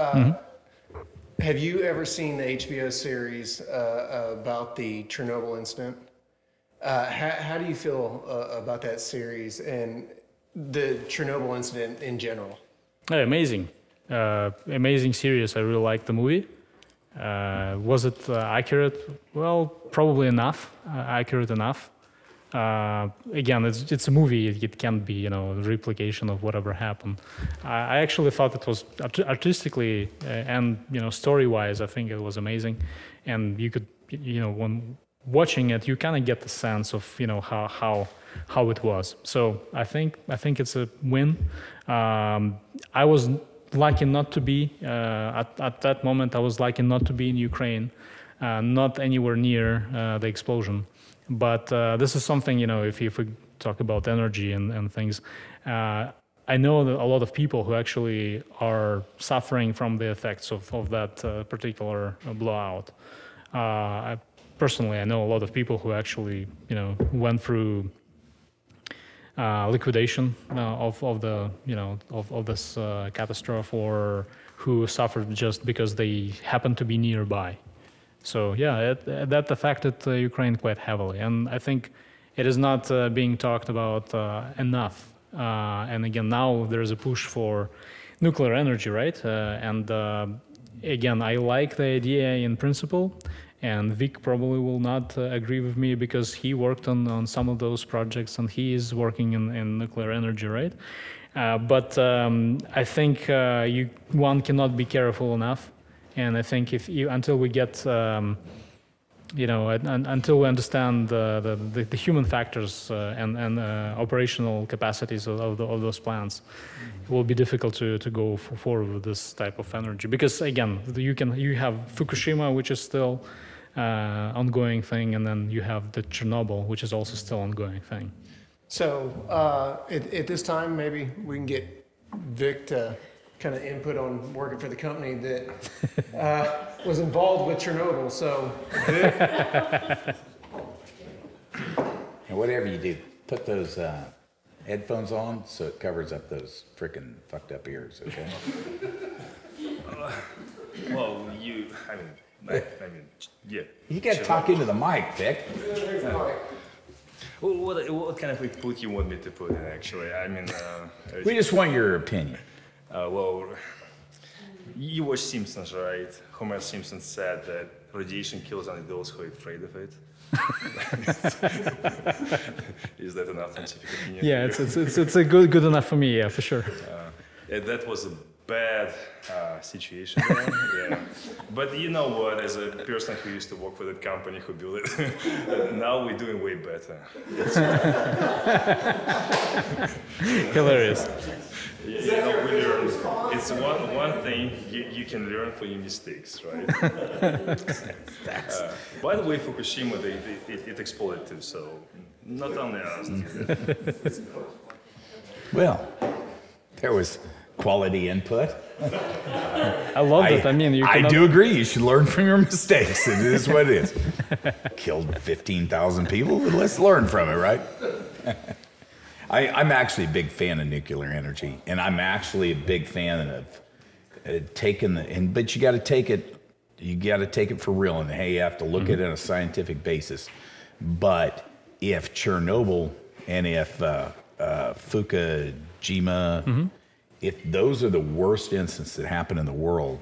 Have you ever seen the HBO series about the Chernobyl incident? How do you feel about that series and the Chernobyl incident in general? Amazing. Amazing series. I really liked the movie. Was it accurate? Well, probably enough. Accurate enough. Again, it's a movie. It can't be, a replication of whatever happened. I actually thought it was artistically and story-wise, I think it was amazing. And you could, when watching it, you kind of get the sense of how it was. So I think it's a win. I was lucky not to be at that moment. I was lucky not to be in Ukraine, not anywhere near the explosion. But this is something, if we talk about energy and things, I know that a lot of people who actually are suffering from the effects of that particular blowout. Personally, I know a lot of people who actually, went through liquidation of this catastrophe, or who suffered just because they happened to be nearby. So that affected Ukraine quite heavily, and I think it is not being talked about enough. And again, now there is a push for nuclear energy, right? And again, I like the idea in principle, and Vic probably will not agree with me because he worked on some of those projects and he is working in nuclear energy, right? But I think one cannot be careful enough. And I think until we get, until we understand the human factors and operational capacities of those plants, it will be difficult to go forward with this type of energy. Because again, you have Fukushima, which is still ongoing thing, and then you have the Chernobyl, which is also still ongoing thing. So at this time, maybe we can get Vic to kind of input on working for the company that was involved with Chernobyl. So, and whatever you do, put those headphones on so it covers up those frickin' fucked up ears, okay? Well, I mean, yeah. You got to talk into the mic, Vic. Well, what kind of input you want me to put in, actually? I mean... We just want your opinion. Well, you watch Simpsons, right? Homer Simpson said that radiation kills only those who are afraid of it. Is that enough scientific opinion? Yeah, it's a good enough for me. Yeah, for sure. That was a bad situation there, yeah. But you know what, as a person who used to work for that company who built it, now we're doing way better. Hilarious. Yeah, you know, we learn. It's one thing you can learn from your mistakes, right? By the way, Fukushima, it exploded too, so not only us did it. Well, there was quality input. I love that. I mean, I do agree. You should learn from your mistakes. It is what it is. Killed 15,000 people. Let's learn from it, right? I'm actually a big fan of nuclear energy, and I'm actually a big fan of taking but you got to take it. You got to take it for real, and hey, you have to look at it on a scientific basis. But if Chernobyl and if Fukushima, if those are the worst incidents that happen in the world,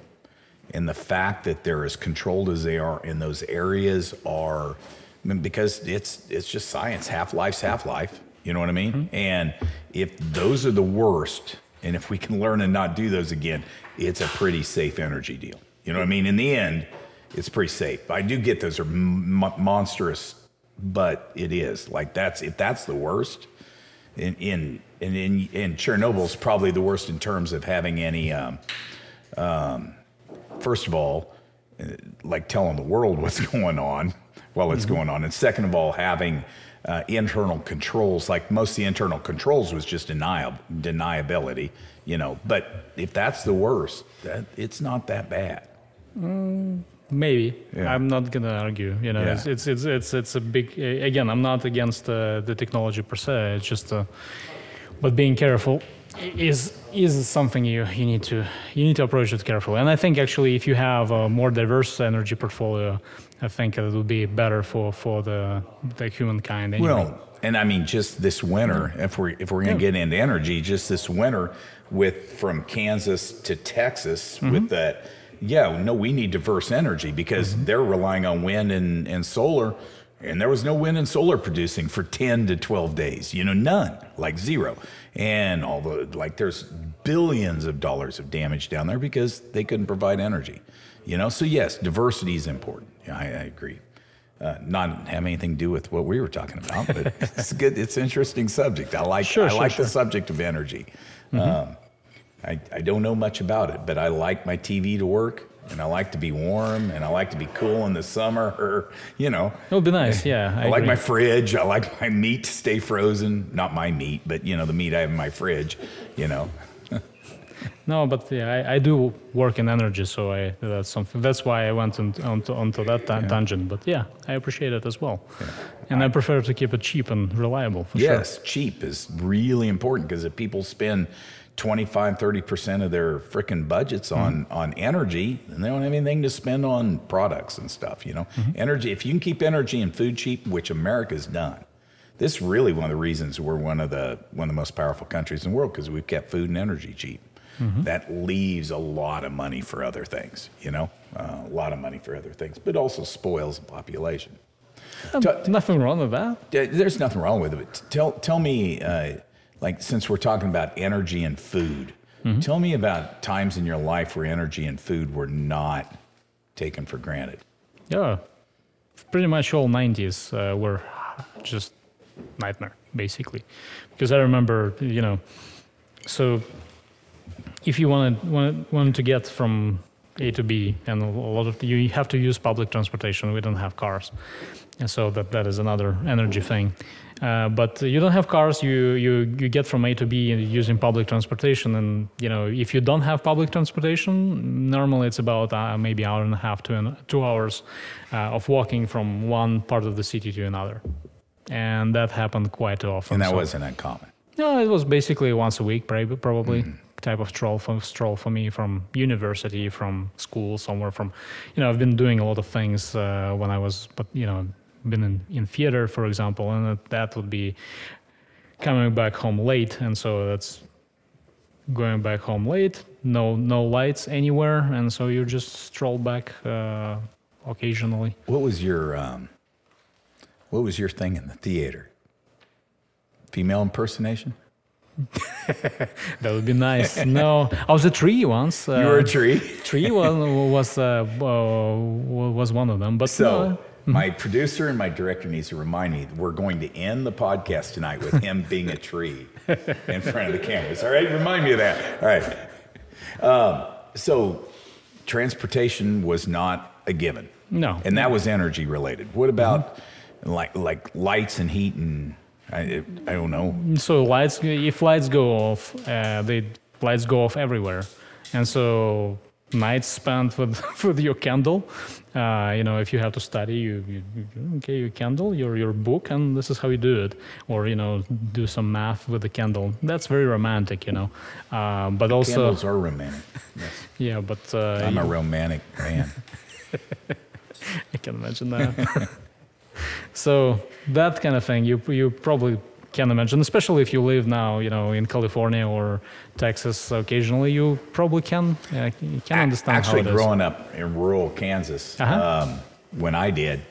and the fact that they're as controlled as they are in those areas are, I mean, because it's just science, half-life's half-life, you know what I mean? And if those are the worst, and if we can learn and not do those again, it's a pretty safe energy deal. You know what I mean? In the end, it's pretty safe. I do get those are monstrous, but it is. Like if that's the worst, in Chernobyl's probably the worst in terms of having any, first of all, like telling the world what's going on while it's going on. And second of all, having internal controls, like most of the internal controls was just deniability, you know. But if that's the worst, it's not that bad. Maybe. Yeah. I'm not gonna argue. You know, Yeah. it's a big. Again, I'm not against the technology per se. It's just, but being careful is something you need to approach it carefully. And I think actually, if you have a more diverse energy portfolio, I think it would be better for the humankind. Anyway. Well, and I mean, just this winter, if we're going to get into energy, just this winter, from Kansas to Texas, with that. Yeah, no, we need diverse energy because they're relying on wind and solar, and there was no wind and solar producing for 10 to 12 days. You know, none, like zero. And there's billions of dollars of damage down there because they couldn't provide energy. You know, so yes, diversity is important. Yeah, I agree. Not have anything to do with what we were talking about, but it's good. It's an interesting subject. I like the subject of energy. I don't know much about it, but I like my TV to work, and I like to be warm, and I like to be cool in the summer, or, you know. It would be nice, yeah. I like my fridge. I like my meat to stay frozen. Not my meat, but, you know, the meat I have in my fridge, you know. No, but yeah, I do work in energy, so that's something. That's why I went onto that tangent. But yeah, I appreciate it as well, and I prefer to keep it cheap and reliable. For sure. Yes, cheap is really important because if people spend 25-30% of their frickin' budgets on energy, and they don't have anything to spend on products and stuff. You know, energy. If you can keep energy and food cheap, which America's done. This is really one of the reasons we're one of the most powerful countries in the world because we've kept food and energy cheap. That leaves a lot of money for other things, you know, a lot of money for other things, but also spoils the population. Nothing wrong with that. There's nothing wrong with it. Tell me, like, since we're talking about energy and food, tell me about times in your life where energy and food were not taken for granted. Yeah, pretty much all 90s were just nightmare, basically. Because I remember, you know, so if you wanted to get from A to B, and a lot of you have to use public transportation. We don't have cars, and so that is another energy thing. But you don't have cars. You get from A to B using public transportation, and you know if you don't have public transportation, normally it's about maybe hour and a half to 2 hours of walking from one part of the city to another, and that happened quite often. And that wasn't uncommon. No, it was basically once a week, probably. type of stroll for me, from university, from school, somewhere from, I've been doing a lot of things when I was, but been in theater, for example, and that would be coming back home late, and so that's going back home late, no lights anywhere, and so you just stroll back occasionally. What was your thing in the theater? Female impersonation? That would be nice. No, I was a tree once. You were a tree? Tree was one of them. But so my producer and my director needs to remind me that we're going to end the podcast tonight with him being a tree in front of the cameras. All right, remind me of that. All right. So transportation was not a given. No, and that was energy related. What about like lights and heat and I don't know. So if lights go off, lights go off everywhere, and so nights spent with your candle. If you have to study, you candle your book, and this is how you do it. Or do some math with the candle. That's very romantic, But also candles are romantic. Yes. Yeah, but I'm a romantic man. I can imagine that. So that kind of thing, you probably can imagine, especially if you live now, in California or Texas. Occasionally, you probably can understand. Actually, how it growing is. up in rural Kansas, when I did,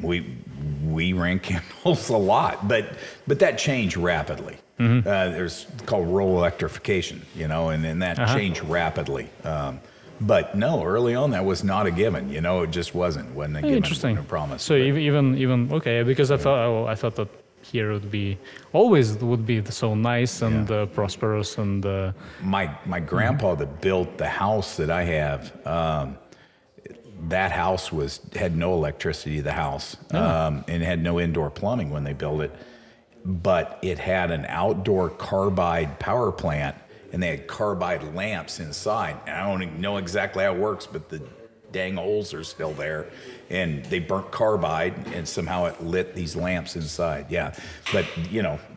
we ran candles a lot, but that changed rapidly. Mm-hmm. There's called rural electrification, and then that changed rapidly. But no, early on that was not a given. It just wasn't a given. Interesting. No promise. So even okay, because I thought that here would be so nice and prosperous and. My grandpa that built the house that I have. That house had no electricity. The house and had no indoor plumbing when they built it, but it had an outdoor carbide power plant. And they had carbide lamps inside. And I don't even know exactly how it works, but the dang holes are still there. And they burnt carbide, and somehow it lit these lamps inside. Yeah. But,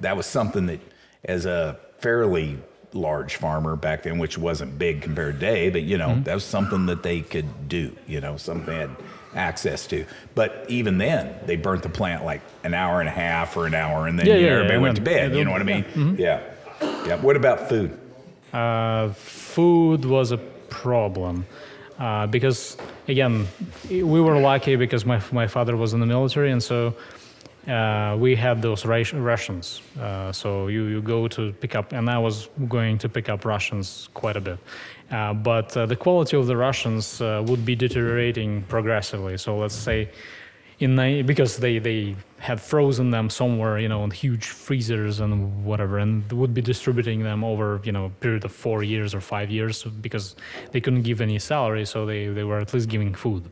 that was something that, as a fairly large farmer back then, which wasn't big compared to today, but, that was something that they could do, something they had access to. But even then, they burnt the plant like an hour and a half or an hour, and then everybody went to bed. You know what I mean? Mm-hmm. Yeah. Yeah. What about food? Food was a problem because, again, we were lucky because my father was in the military, and so we had those rations. So you go to pick up, and I was going to pick up rations quite a bit. But the quality of the rations would be deteriorating progressively. So let's say because they had frozen them somewhere, in huge freezers and whatever, and would be distributing them over, a period of 4 years or 5 years because they couldn't give any salary, so they were at least giving food.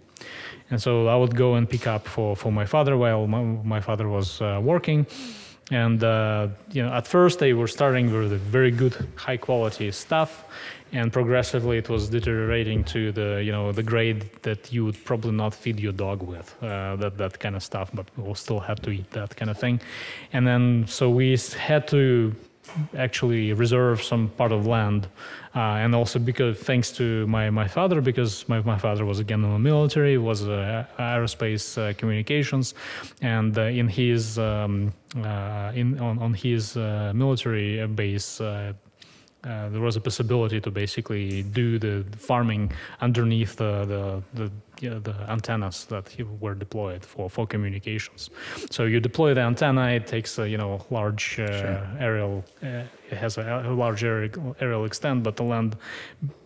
And so I would go and pick up for my father while my father was working. And, at first they were starting with very good, high quality stuff. And progressively it was deteriorating to the grade that you would probably not feed your dog with, that kind of stuff, but we'll still have to eat that kind of thing. And then, so we had to actually reserve some part of land. And also because thanks to my father, because my father was again in the military, was aerospace communications, and in his on his military base. There was a possibility to basically do the farming underneath the antennas that were deployed for communications. So you deploy the antenna, it takes a large aerial, it has a large aerial extent, but the land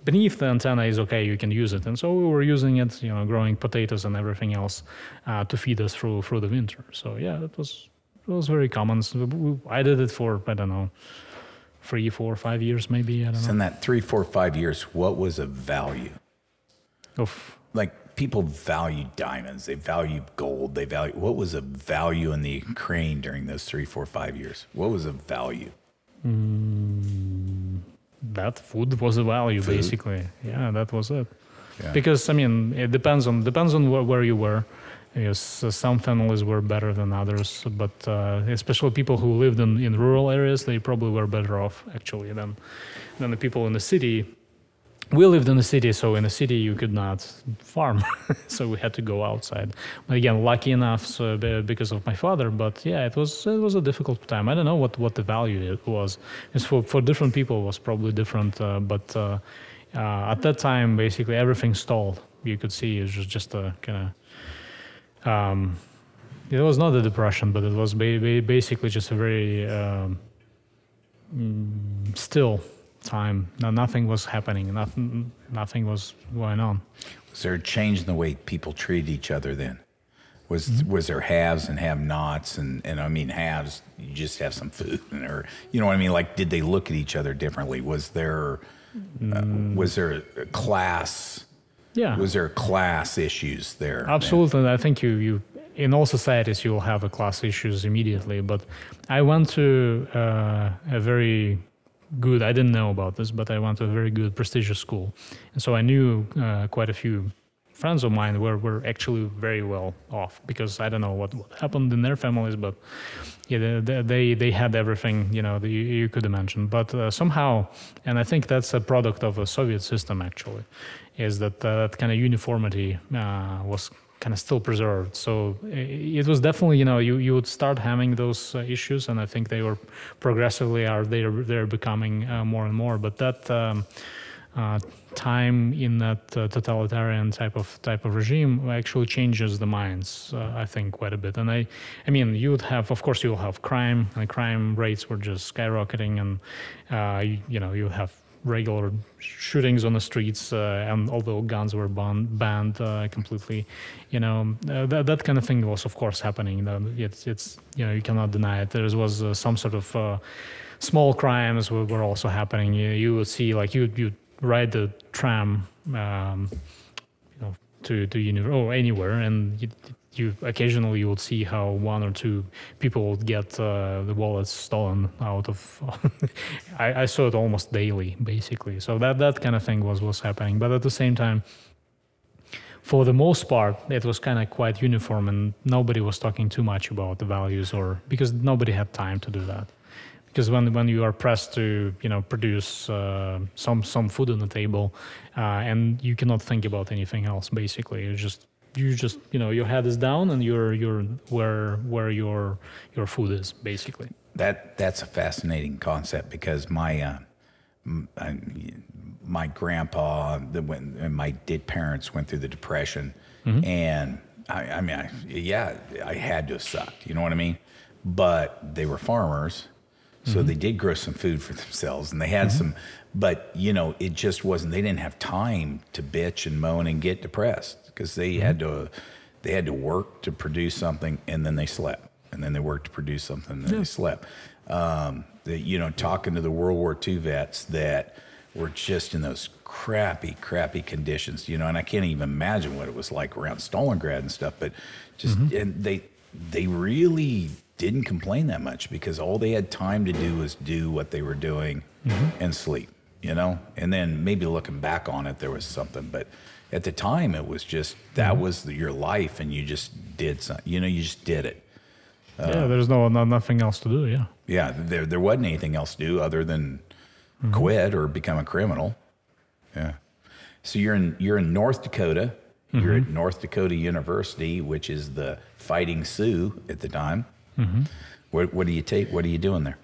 beneath the antenna is okay, you can use it. And so we were using it, growing potatoes and everything else to feed us through the winter. So yeah, it was very common. So I did it for, I don't know, 3, 4, 5 years maybe, I don't know. So in that 3, 4, 5 years, what was of value? Like people value diamonds, they value gold, what was of value in the Ukraine during those 3, 4, 5 years? What was of value? That food was a value, basically. Yeah, that was it. Yeah. Because it depends on where you were. Yes, some families were better than others, but especially people who lived in rural areas, they probably were better off actually than the people in the city. We lived in the city, so in the city you could not farm, so we had to go outside. But again, lucky enough, so because of my father. But yeah, it was a difficult time. I don't know what the value it was. It's for different people it was probably different. But at that time, basically everything stalled. You could see it was just a kind of. It was not a depression, but it was basically just a very still time. Nothing was happening. Nothing was going on. Was there a change in the way people treated each other then? Was there haves and have-nots, and I mean haves, you just have some food, or you know what I mean? Like, did they look at each other differently? Was there a class? Yeah. Was there class issues there? Absolutely. Then? I think you in all societies you will have a class issues immediately. But I went to a very good, I didn't know about this, but I went to a very good prestigious school. And so I knew quite a few friends of mine were actually very well off, because I don't know what happened in their families, but yeah, they had everything, you know, you could imagine. But somehow, and I think that's a product of a Soviet system actually, is that that kind of uniformity was kind of still preserved. So it was definitely, you know, you would start having those issues, and I think they were progressively they're becoming more and more. But that time in that totalitarian type of regime actually changes the minds, I think, quite a bit. And I mean, you would have, of course, you'll have crime, and crime rates were just skyrocketing, and you know, you have regular shootings on the streets, and although guns were banned completely, you know, that kind of thing was, of course, happening. It's you know, you cannot deny it. There was some sort of small crimes were also happening. You would see, like, you ride the tram, you know, to anywhere, and you occasionally you would see how one or two people would get the wallets stolen out of. I saw it almost daily, basically. So that kind of thing was happening. But at the same time, for the most part, it was kind of quite uniform, and nobody was talking too much about the values, or because nobody had time to do that. Because when you are pressed to, you know, produce some food on the table, and you cannot think about anything else, basically, you just you know, your head is down, and you're where your food is, basically. That's a fascinating concept, because my grandpa and my parents went through the Depression, and I mean, I had to have sucked, you know what I mean? But they were farmers. So they did grow some food for themselves, and they had some, but you know, it just wasn't. They didn't have time to bitch and moan and get depressed, because they had to work to produce something, and then they slept, and then they worked to produce something, and then they slept. You know, talking to the World War II vets that were just in those crappy conditions, you know, and I can't even imagine what it was like around Stalingrad and stuff. But just and they really didn't complain that much, because all they had time to do was do what they were doing and sleep, you know? And then maybe looking back on it, there was something, but at the time it was just, that was your life, and you just did something, you know, you just did it. Yeah, there's nothing else to do, yeah. Yeah, there wasn't anything else to do other than quit or become a criminal. Yeah. So you're in North Dakota. You're at North Dakota University, which is the Fighting Sioux at the time. What do you take? What are you doing there?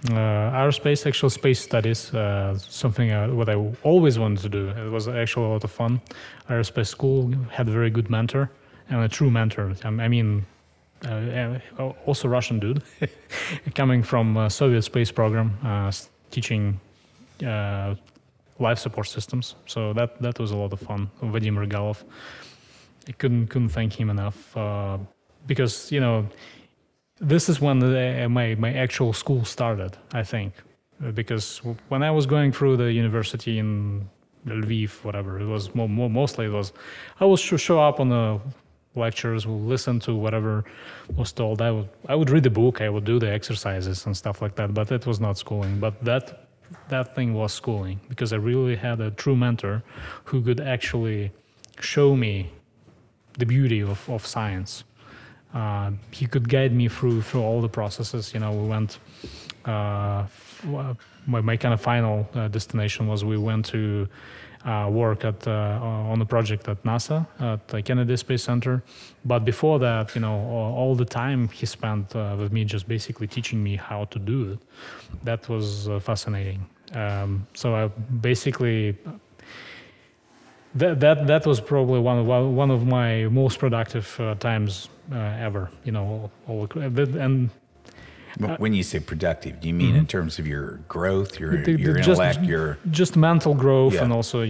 Aerospace, actual space studies, something what I always wanted to do. It was actually a lot of fun. Aerospace school, had a very good mentor, and a true mentor. I mean, also Russian dude, coming from a Soviet space program, teaching life support systems. So that was a lot of fun. Vadim Regalov, I couldn't thank him enough, because, you know, this is when my actual school started, I think, because when I was going through the university in Lviv, whatever, it was mostly I would show up on the lectures, will listen to whatever was told. I would read the book, I would do the exercises and stuff like that, but it was not schooling. But that thing was schooling, because I really had a true mentor who could actually show me the beauty of science. He could guide me through all the processes. We went. My kind of final destination was we went to work on a project at NASA at the Kennedy Space Center. But before that, all the time he spent with me just basically teaching me how to do it. That was fascinating. So I basically. That was probably one of my most productive times ever. And when you say productive, do you mean in terms of your growth, your intellect, just mental growth, Yeah. and also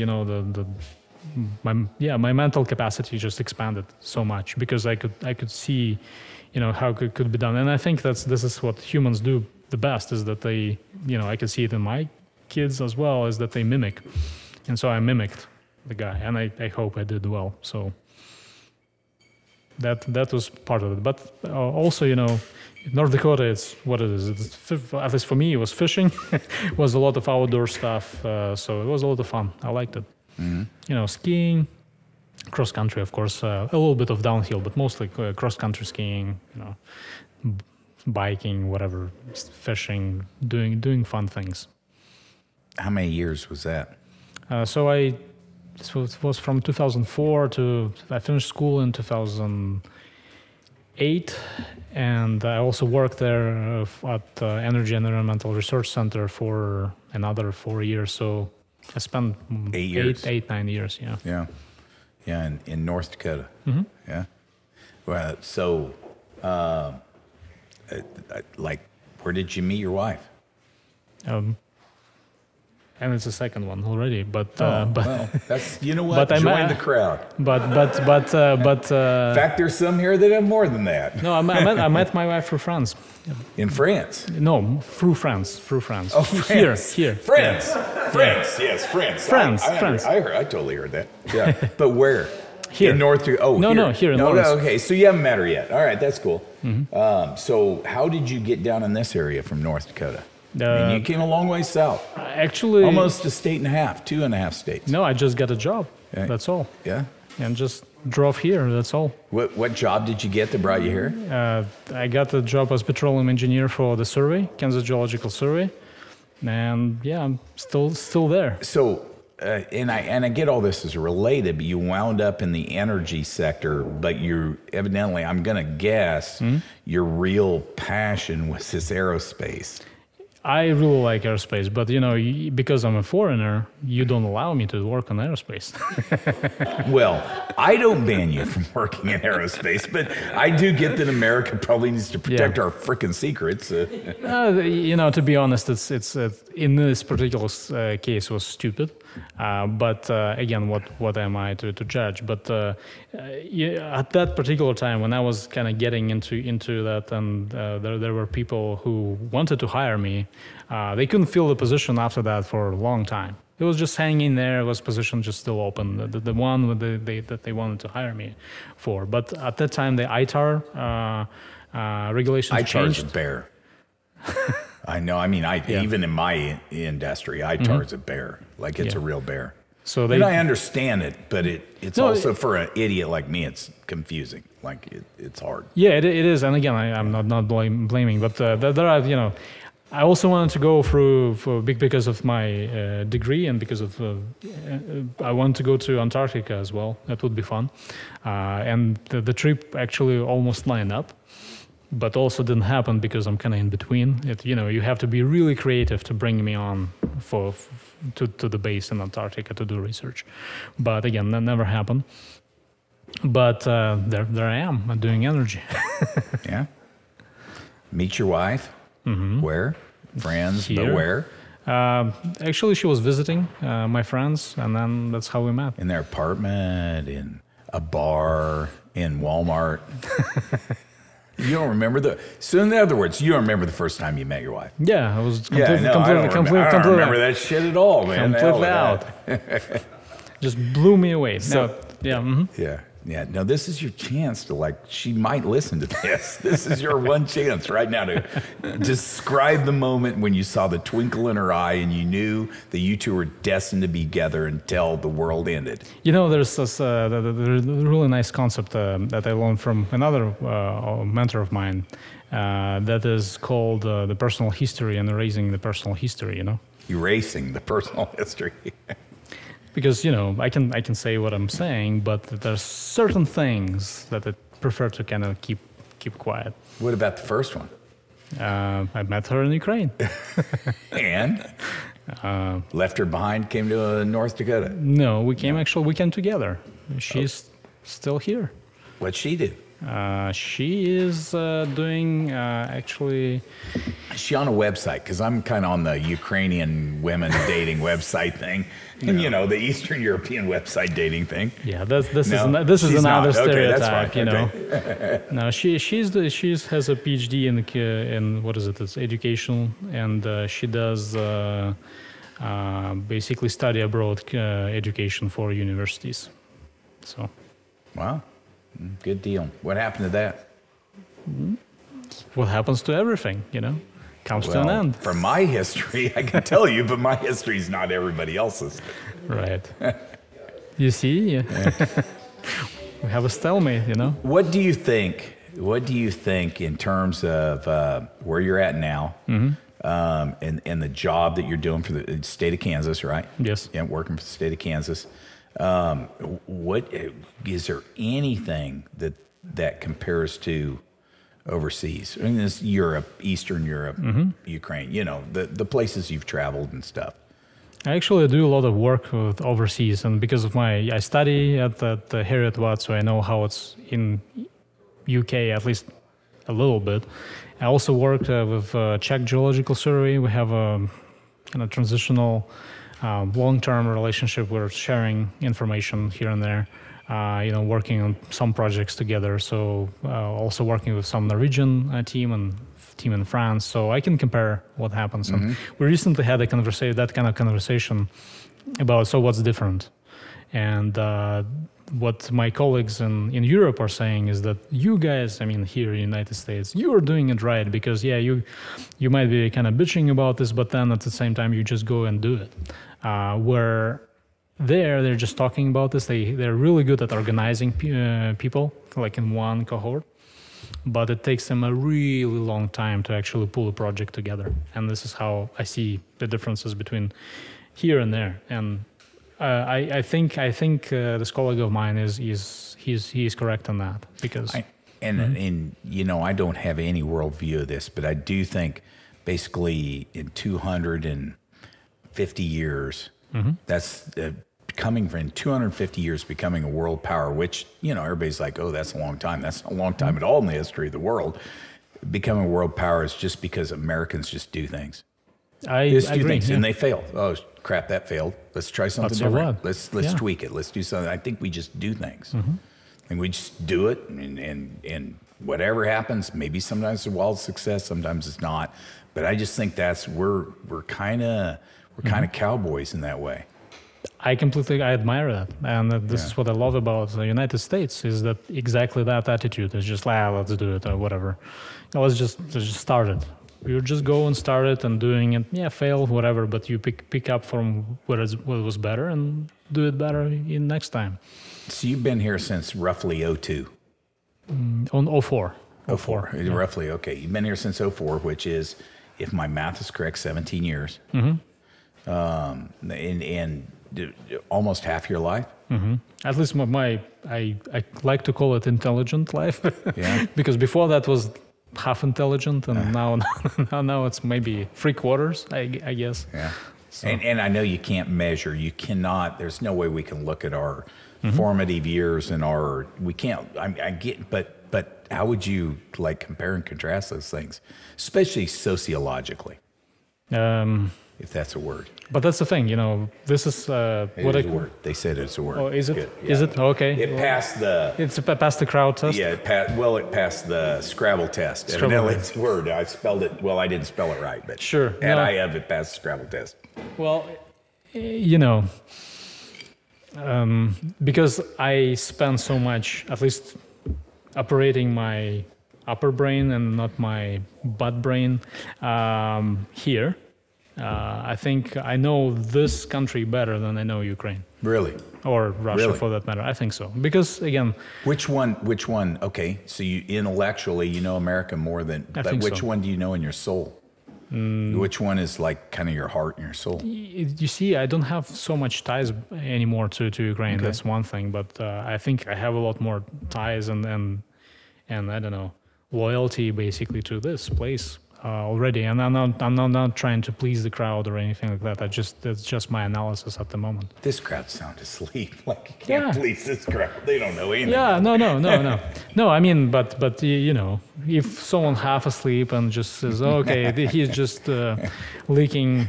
my mental capacity just expanded so much because I could see how it could be done. And I think this is what humans do the best, is that they I can see it in my kids as well, is that they mimic, and so I mimicked the guy, and I hope I did well. So that was part of it. But also, North Dakota, it's what it is. At least for me, it was fishing. It was a lot of outdoor stuff. So it was a lot of fun. I liked it. Mm-hmm. Skiing, cross country, of course, a little bit of downhill, but mostly cross country skiing. Biking, whatever, fishing, doing fun things. How many years was that? This was from 2004 to I finished school in 2008, and I also worked there at Energy and Environmental Research Center for another 4 years. So I spent 9 years. Yeah, in North Dakota. Mm-hmm. Yeah. Well, so, where did you meet your wife? And it's the second one already, but well, that's what. But join the crowd. But In fact, there's some here that have more than that. No, I met my wife through France. In France? No, through France. Oh, France. Here. France. Yes, France. France. I totally heard that. Yeah, but where? Here. In North Dakota. Oh, no, here in Lawrence. Okay, so you haven't met her yet. All right, that's cool. Mm-hmm. So how did you get down in this area from North Dakota? You came a long way south. Actually, almost a state and a half, 2.5 states. No, I just got a job. Okay. That's all. Yeah. And just drove here. That's all. What job did you get that brought you here? I got a job as petroleum engineer for the survey, Kansas Geological Survey, and I'm still there. So, and I get all this is related, but you wound up in the energy sector. But you evidently, I'm going to guess, your real passion was this aerospace. I really like aerospace, but because I'm a foreigner, you don't allow me to work on aerospace. Well, I don't ban you from working in aerospace, but I do get that America probably needs to protect our freaking secrets. To be honest, it's in this particular case was stupid. But again, what am I to judge? But at that particular time, when I was kind of getting into that, and there were people who wanted to hire me, they couldn't fill the position after that for a long time. It was just hanging there. It was position just still open. The one that they wanted to hire me for. But at that time, the ITAR regulations changed. ITAR is a bear. I know. I mean, even in my industry, ITAR is a bear. Like it's a real bear. So and I understand it, but it's also for an idiot like me, it's confusing. Like it's hard. Yeah, it is. And again, I'm not blaming, but there are I also wanted to go because of my degree and because of I want to go to Antarctica as well. That would be fun, and the trip actually almost lined up. But also didn't happen because I'm kind of in between. You have to be really creative to bring me on to the base in Antarctica to do research. But again, that never happened. But there I am, doing energy. Yeah. Meet your wife. Mm-hmm. Where? Friends, Here. but where? Actually, she was visiting my friends, and then that's how we met. In their apartment, in a bar, in Walmart. You don't remember so in other words, you don't remember the first time you met your wife? Yeah, I was completely, I don't remember that shit at all, man. Completely out. Just blew me away. So, yeah. Mm-hmm. Yeah. Yeah, no, this is your chance to she might listen to this. This is your one chance right now to describe the moment when you saw the twinkle in her eye and you knew that you two were destined to be together until the world ended. There's this really nice concept that I learned from another mentor of mine that is called the personal history and erasing the personal history, Erasing the personal history. Because I can say what I'm saying, but there's certain things that I prefer to kind of keep quiet. What about the first one? I met her in Ukraine. And left her behind, came to North Dakota. No, we came together. She's still here. What'd she do? She is doing actually. Is she on a website? Because I'm kind of on the Ukrainian women dating website thing, and the Eastern European website dating thing. Yeah, this is another stereotype. Okay, that's fine. No, she has a PhD in what is it? It's education, and she does basically study abroad education for universities. So. Wow. Good deal. What happened to that? What happens to everything, comes to an end. From my history, I can tell you, but my history is not everybody else's. Right. You see, we have a stalemate, What do you think? What do you think in terms of where you're at now, and the job that you're doing for the state of Kansas, right? Yes. Yeah, working for the state of Kansas. What is there anything that compares to overseas? I mean, this Europe, Eastern Europe, Ukraine. The places you've traveled and stuff. I actually do a lot of work with overseas, and because of I study at the Heriot-Watt, so I know how it's in UK at least a little bit. I also work with Czech Geological Survey. We have a kind of transitional. Long-term relationship. We're sharing information here and there, working on some projects together. So also working with some Norwegian team and team in France. So I can compare what happens. And we recently had that kind of conversation about what's different. And what my colleagues in Europe are saying is that you guys, here in the United States, you are doing it right because you might be kind of bitching about this, but then at the same time you just go and do it. Where they're just talking about this. They're really good at organizing people like in one cohort, but it takes them a really long time to actually pull a project together. And this is how I see the differences between here and there. And I think this colleague of mine he's correct on that because I don't have any worldview of this, but I do think basically in 250 years, that's coming from 250 years becoming a world power, which everybody's like, oh, that's a long time. That's not a long time at all in the history of the world. Becoming a world power is just because Americans just do things. I agree, and they fail. Oh crap, that failed. Let's try something different. Let's tweak it. Let's do something. I think we just do things, and we just do it, and whatever happens, maybe sometimes it's a wild success, sometimes it's not. But I just think we're kind of cowboys in that way. I admire that, and this is what I love about the United States is that exactly that attitude is just let's do it or whatever. Let's just start it. You just go and start it and doing it. Yeah, fail, whatever, but you pick up from what was better and do it better in next time. So you've been here since roughly 02? On 04. 04, yeah. Roughly, okay. You've been here since 04, which is, if my math is correct, 17 years. And almost half your life? At least I like to call it intelligent life. Yeah. Because before that was half intelligent, and now it's maybe 3/4, I guess. Yeah. So. And I know you can't measure. You cannot. There's no way we can look at our formative years and we can't. I get, but how would you compare and contrast those things, especially sociologically? If that's a word. But that's the thing, this is what a word. They said it's a word. Oh, is it? Good. Is it? Okay. It passed the... It's passed the crowd test? Yeah, it passed the Scrabble test. No, it's a word. I spelled it... Well, I didn't spell it right, but... Sure. And I have it passed the Scrabble test. Well, because I spend so much, at least operating my upper brain and not my butt brain here. I think I know this country better than I know Ukraine. Really? Or Russia, Really? for that matter. I think so. Because, again... Which one? Okay, so you intellectually, you know America more than... I but think which so. one do you know in your soul? Which one is like kind of your heart and your soul? You see, I don't have so much ties anymore to Ukraine. Okay. That's one thing. But I think I have a lot more ties and I don't know, loyalty basically to this place already. And I'm not trying to please the crowd or anything like that. That's just my analysis at the moment. This crowd sound asleep. Like you can't Yeah. please this crowd. They don't know anything. Yeah, no. No, I mean, but you know, if someone half asleep and just says, okay, he's just leaking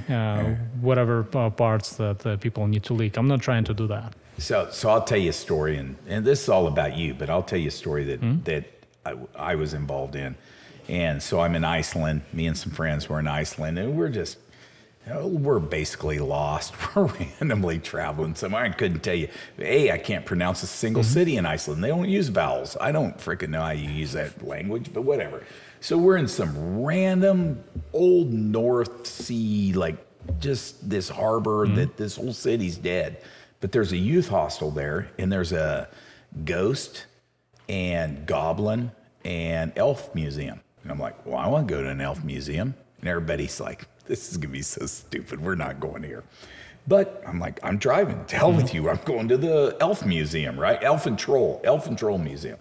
whatever parts that people need to leak. I'm not trying to do that. So I'll tell you a story, and this is all about you, but I'll tell you a story that I was involved in. And so I'm in Iceland. Me and some friends were in Iceland, and we're just, we're basically lost. We're randomly traveling somewhere. I couldn't tell you, I can't pronounce a single city in Iceland. They don't use vowels. I don't freaking know how you use that language, but whatever. So we're in some random old North Sea, like just this harbor that this whole city's dead. But there's a youth hostel there, and there's a ghost and goblin and elf museum. And I'm like, well, I want to go to an elf museum. And everybody's like, this is going to be so stupid. We're not going here. But I'm like, I'm driving. To hell with you. I'm going to the elf museum, right? Elf and Troll Museum.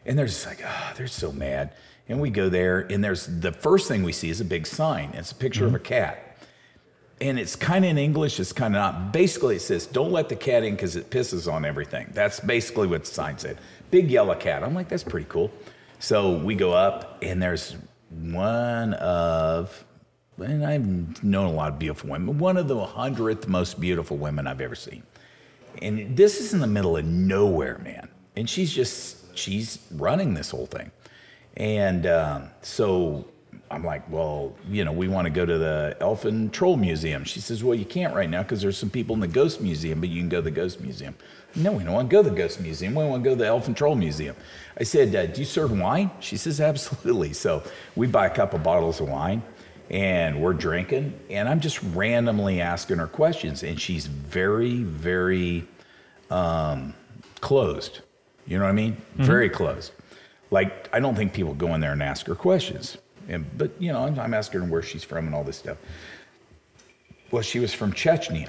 And they're just like, they're so mad. And we go there, and there's the first thing we see is a big sign. It's a picture of a cat. And it's kind of in English, it's kind of not. Basically, it says, don't let the cat in because it pisses on everything. That's basically what the sign said. Big yellow cat. I'm like, that's pretty cool. So we go up, and there's one of, and I've known a lot of beautiful women, one of the 100th most beautiful women I've ever seen. And this is in the middle of nowhere, man. And she's running this whole thing. And so I'm like, well, we want to go to the Elf and Troll Museum. She says, well, you can't right now because there's some people in the Ghost Museum, but you can go to the Ghost Museum. No, we don't want to go to the Ghost Museum. We want to go to the Elf and Troll Museum. I said, do you serve wine? She says, absolutely. So we buy a couple bottles of wine, and we're drinking, and I'm just randomly asking her questions, and she's very, very closed. You know what I mean? Mm-hmm. Very closed. Like, I don't think people go in there and ask her questions. But I'm asking her where she's from and all this stuff. Well, she was from Chechnya.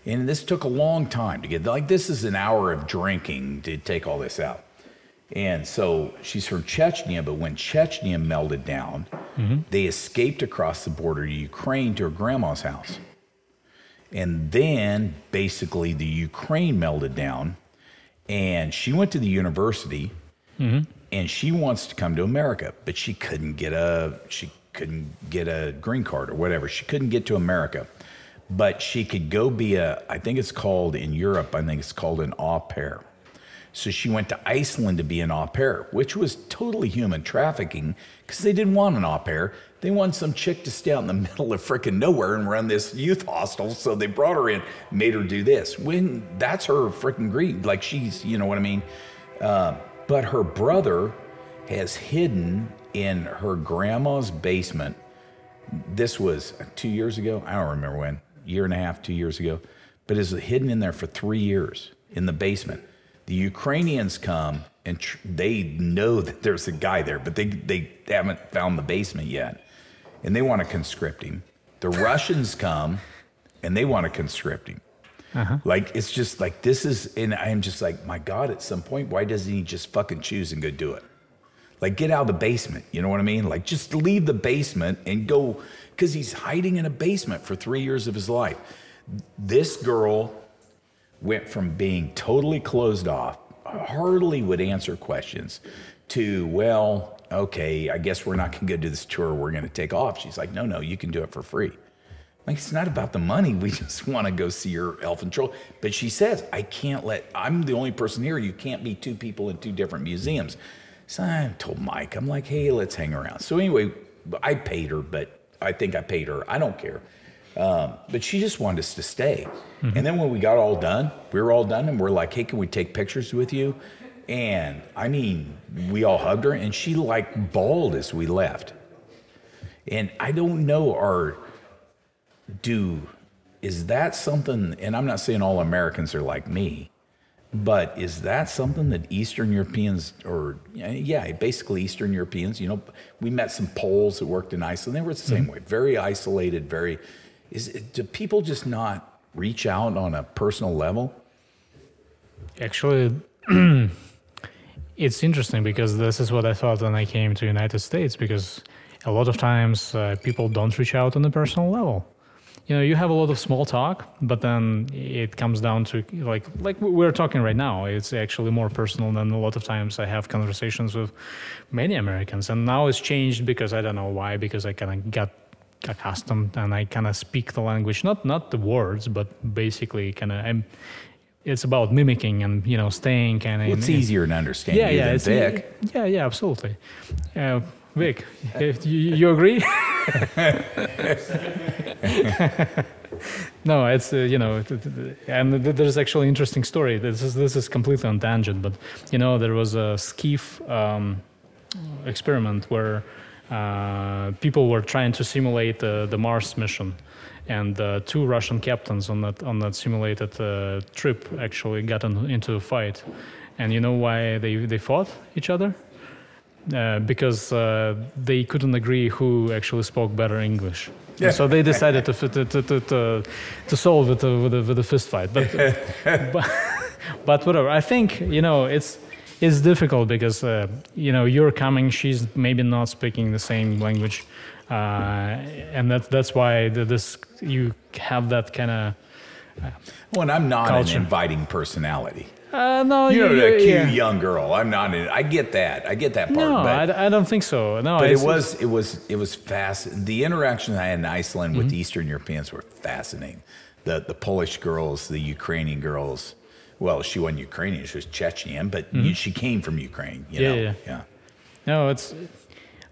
And this took a long time to get, like, this is an hour of drinking to take all this out. And so she's from Chechnya, but when Chechnya melted down, they escaped across the border to Ukraine to her grandma's house. And then basically the Ukraine melted down, and she went to the university, and she wants to come to America, but she couldn't get a green card or whatever. She couldn't get to America, but she could go be I think it's called in Europe, I think it's called an au pair. So she went to Iceland to be an au pair, which was totally human trafficking because they didn't want an au pair. They wanted some chick to stay out in the middle of frickin' nowhere and run this youth hostel. So they brought her in, made her do this. When that's her frickin' greed. Like she's, you know what I mean? But her brother has hidden in her grandma's basement. This was 2 years ago. I don't remember when, year and a half, 2 years ago. But is hidden in there for 3 years in the basement. The Ukrainians come and they know that there's a guy there, but they haven't found the basement yet. And they want to conscript him. The Russians come and they want to conscript him. Like, it's just like, this is, and I'm just like, my God, at some point, why doesn't he just fucking choose and go do it? Like, get out of the basement, you know what I mean? Like, just leave the basement and go, because he's hiding in a basement for 3 years of his life. This girl went from being totally closed off, hardly would answer questions, to, well, okay, I guess we're not going to go do this tour. We're going to take off. She's like, no, you can do it for free. Like, it's not about the money. We just want to go see your Elf and Troll. But she says, I'm the only person here. You can't be two people in two different museums. So I told Mike, I'm like, hey, let's hang around. So anyway, I paid her, but I think I paid her. I don't care. But she just wanted us to stay. And then when we got all done, we were all done, and we're like, hey, can we take pictures with you? And I mean, we all hugged her, and she like bawled as we left. And I don't know, is that something, and I'm not saying all Americans are like me, but is that something that Eastern Europeans, or yeah, basically Eastern Europeans, you know, we met some Poles that worked in Iceland. They were the same way, very isolated, do people just not reach out on a personal level? Actually, it's interesting because this is what I thought when I came to United States, because a lot of times people don't reach out on a personal level. You know, you have a lot of small talk, but then it comes down to like we're talking right now. It's actually more personal than a lot of times I have conversations with many Americans. And now it's changed because I don't know why, because I kind of got accustomed and I kind of speak the language, not the words, but basically kind of it's about mimicking and, you know, staying kind of. Well, it's easier to understand than Vic. Yeah, absolutely. Vic, you agree? No, it's you know, and there's actually an interesting story. This is completely on tangent, but you know, there was a skiff experiment where people were trying to simulate the Mars mission, and two Russian captains on that simulated trip actually got into a fight. And you know why they fought each other? Because they couldn't agree who actually spoke better English. Yeah. So they decided to solve it with a fist fight. But whatever. I think, you know, it's difficult because you know, you're coming, she's maybe not speaking the same language, and that's why you have that kind of. Well, and I'm not culture. an inviting personality. No, you know, a cute young girl. I'm not. I get that. I get that part. No, but, I don't think so. No, but it was fast. The interactions I had in Iceland with Eastern Europeans were fascinating. The Polish girls, the Ukrainian girls. Well, she wasn't Ukrainian; she was Chechen, but she came from Ukraine. You know? Yeah. No,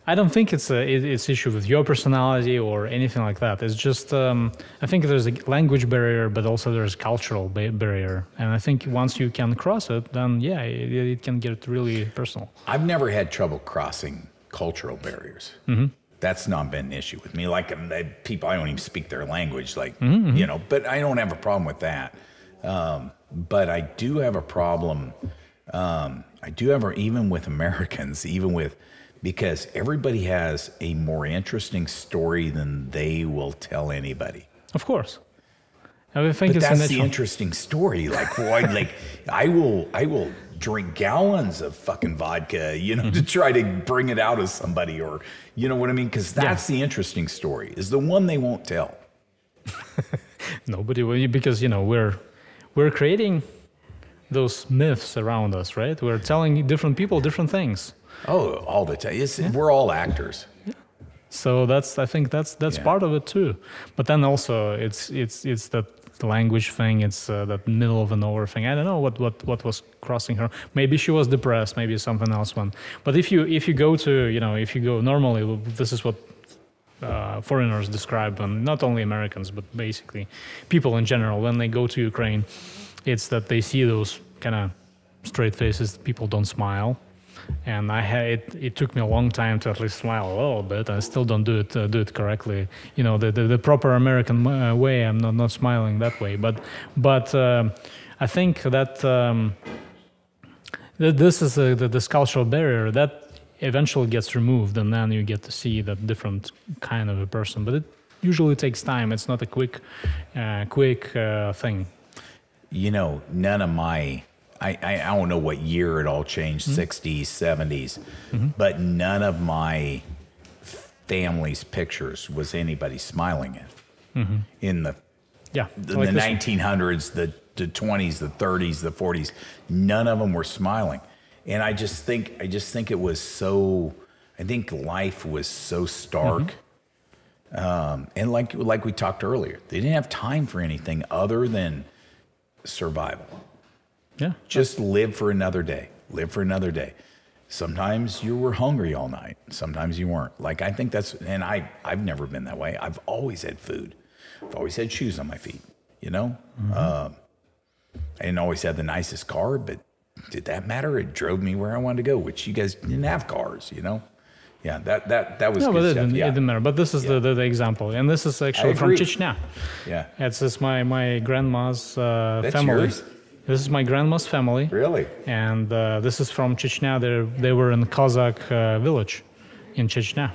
I don't think it's issue with your personality or anything like that. It's just I think there's a language barrier, but also there's cultural barrier. And I think once you can cross it, then yeah, it can get really personal. I've never had trouble crossing cultural barriers. That's not been an issue with me. Like people, I don't even speak their language. Like you know, but I don't have a problem with that. But I do have a problem. Even with Americans, because everybody has a more interesting story than they will tell anybody. Of course. I think but that's the interesting story. Like, boy, like I will drink gallons of fucking vodka, you know, to try to bring it out of somebody, or you know what I mean? Because that's the interesting story, is the one they won't tell. Nobody will, because you know we're creating those myths around us, right? We're telling different people different things. Oh, all the time. We're all actors. Yeah. So I think that's part of it too. But then also it's that language thing. It's that middle of the nowhere thing. I don't know what was crossing her. Maybe she was depressed. Maybe something else went. But if you go normally, this is what foreigners describe, and not only Americans, but basically people in general, when they go to Ukraine, it's that they see those kind of straight faces. People don't smile. And it took me a long time to at least smile a little bit. I still don't do it correctly. You know, the proper American way. I'm not smiling that way. But I think that this is this cultural barrier that eventually gets removed, and then you get to see that different kind of a person. But it usually takes time. It's not a quick thing. You know, none of my. I don't know what year it all changed, 60s, 70s, but none of my family's pictures was anybody smiling in the 1900s, the 20s, the 30s, the 40s. None of them were smiling. And I just think it was so, I think life was so stark. And like we talked earlier, they didn't have time for anything other than survival. Yeah. Just live for another day. Live for another day. Sometimes you were hungry all night. Sometimes you weren't. Like, I think and I've never been that way. I've always had food. I've always had shoes on my feet, you know? I didn't always have the nicest car, but did that matter? It drove me where I wanted to go, which you guys didn't have cars, you know? Yeah, that was No, good but stuff. it didn't matter. But this is the example, and this is actually from agree. Chechnya. Yeah. It's just my grandma's That's family. yours? This is my grandma's family. Really? And this is from Chechnya. They were in Kazakh village in Chechnya.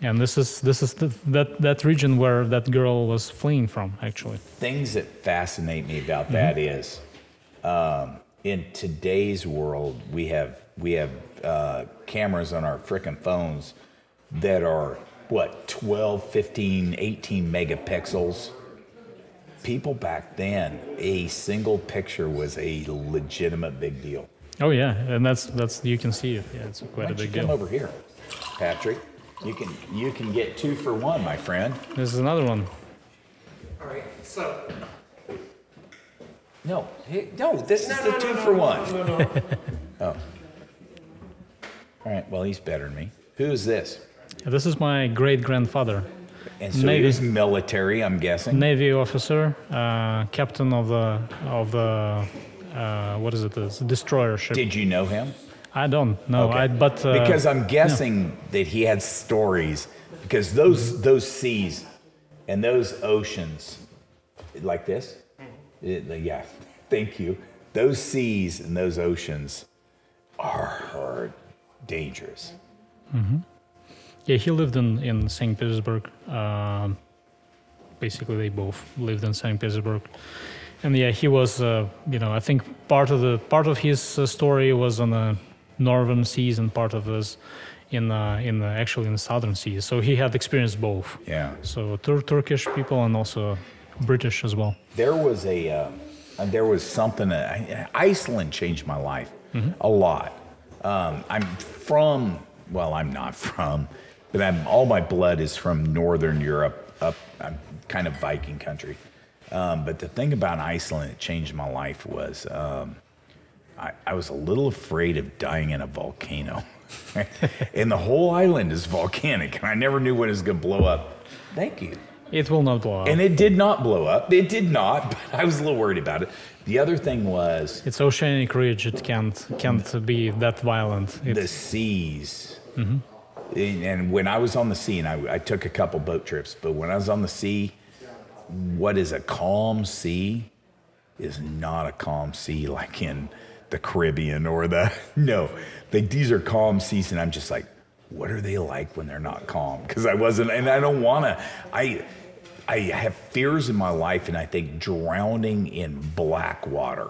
And this is that region where that girl was fleeing from, actually. Things that fascinate me about that is, in today's world, we have cameras on our frickin' phones that are, 12, 15, 18 megapixels. People back then, a single picture was a legitimate big deal. Oh yeah, and that's you can see it. Yeah, it's quite Why a don't you big come deal. over here, Patrick? You can get 2 for 1, my friend. This is another one. All right, so. No, this is the 2 for 1. No. Oh. All right, well, he's better than me. Who is this? This is my great grandfather, And so Navy. he was military, I'm guessing. Navy officer, captain of the what is it? It's a destroyer ship. Did you know him? I don't know. Okay. Because I'm guessing that he had stories, because those seas and those oceans, like this, yeah, thank you. Those seas and those oceans are dangerous. Yeah, he lived in St. Petersburg. Basically, they both lived in St. Petersburg, and yeah, he was. I think part of his story was on the northern seas, and part of his actually in the southern seas. So he had experienced both. Yeah. So Turkish people and also British as well. There was something. Iceland changed my life a lot. I'm not from, but all my blood is from Northern Europe. I'm kind of Viking country. But the thing about Iceland that changed my life was I was a little afraid of dying in a volcano. And the whole island is volcanic, and I never knew when it was going to blow up. Thank you. It will not blow up. And it did not blow up. It did not, but I was a little worried about it. The other thing was It's oceanic ridge. It can't be that violent. the seas. And when I was on the sea, and I took a couple boat trips, but when I was on the sea, what is a calm sea is not a calm sea like in the Caribbean or these are calm seas, and I'm just like, what are they like when they're not calm? Because I wasn't, and I don't want to, I have fears in my life, and I think drowning in black water,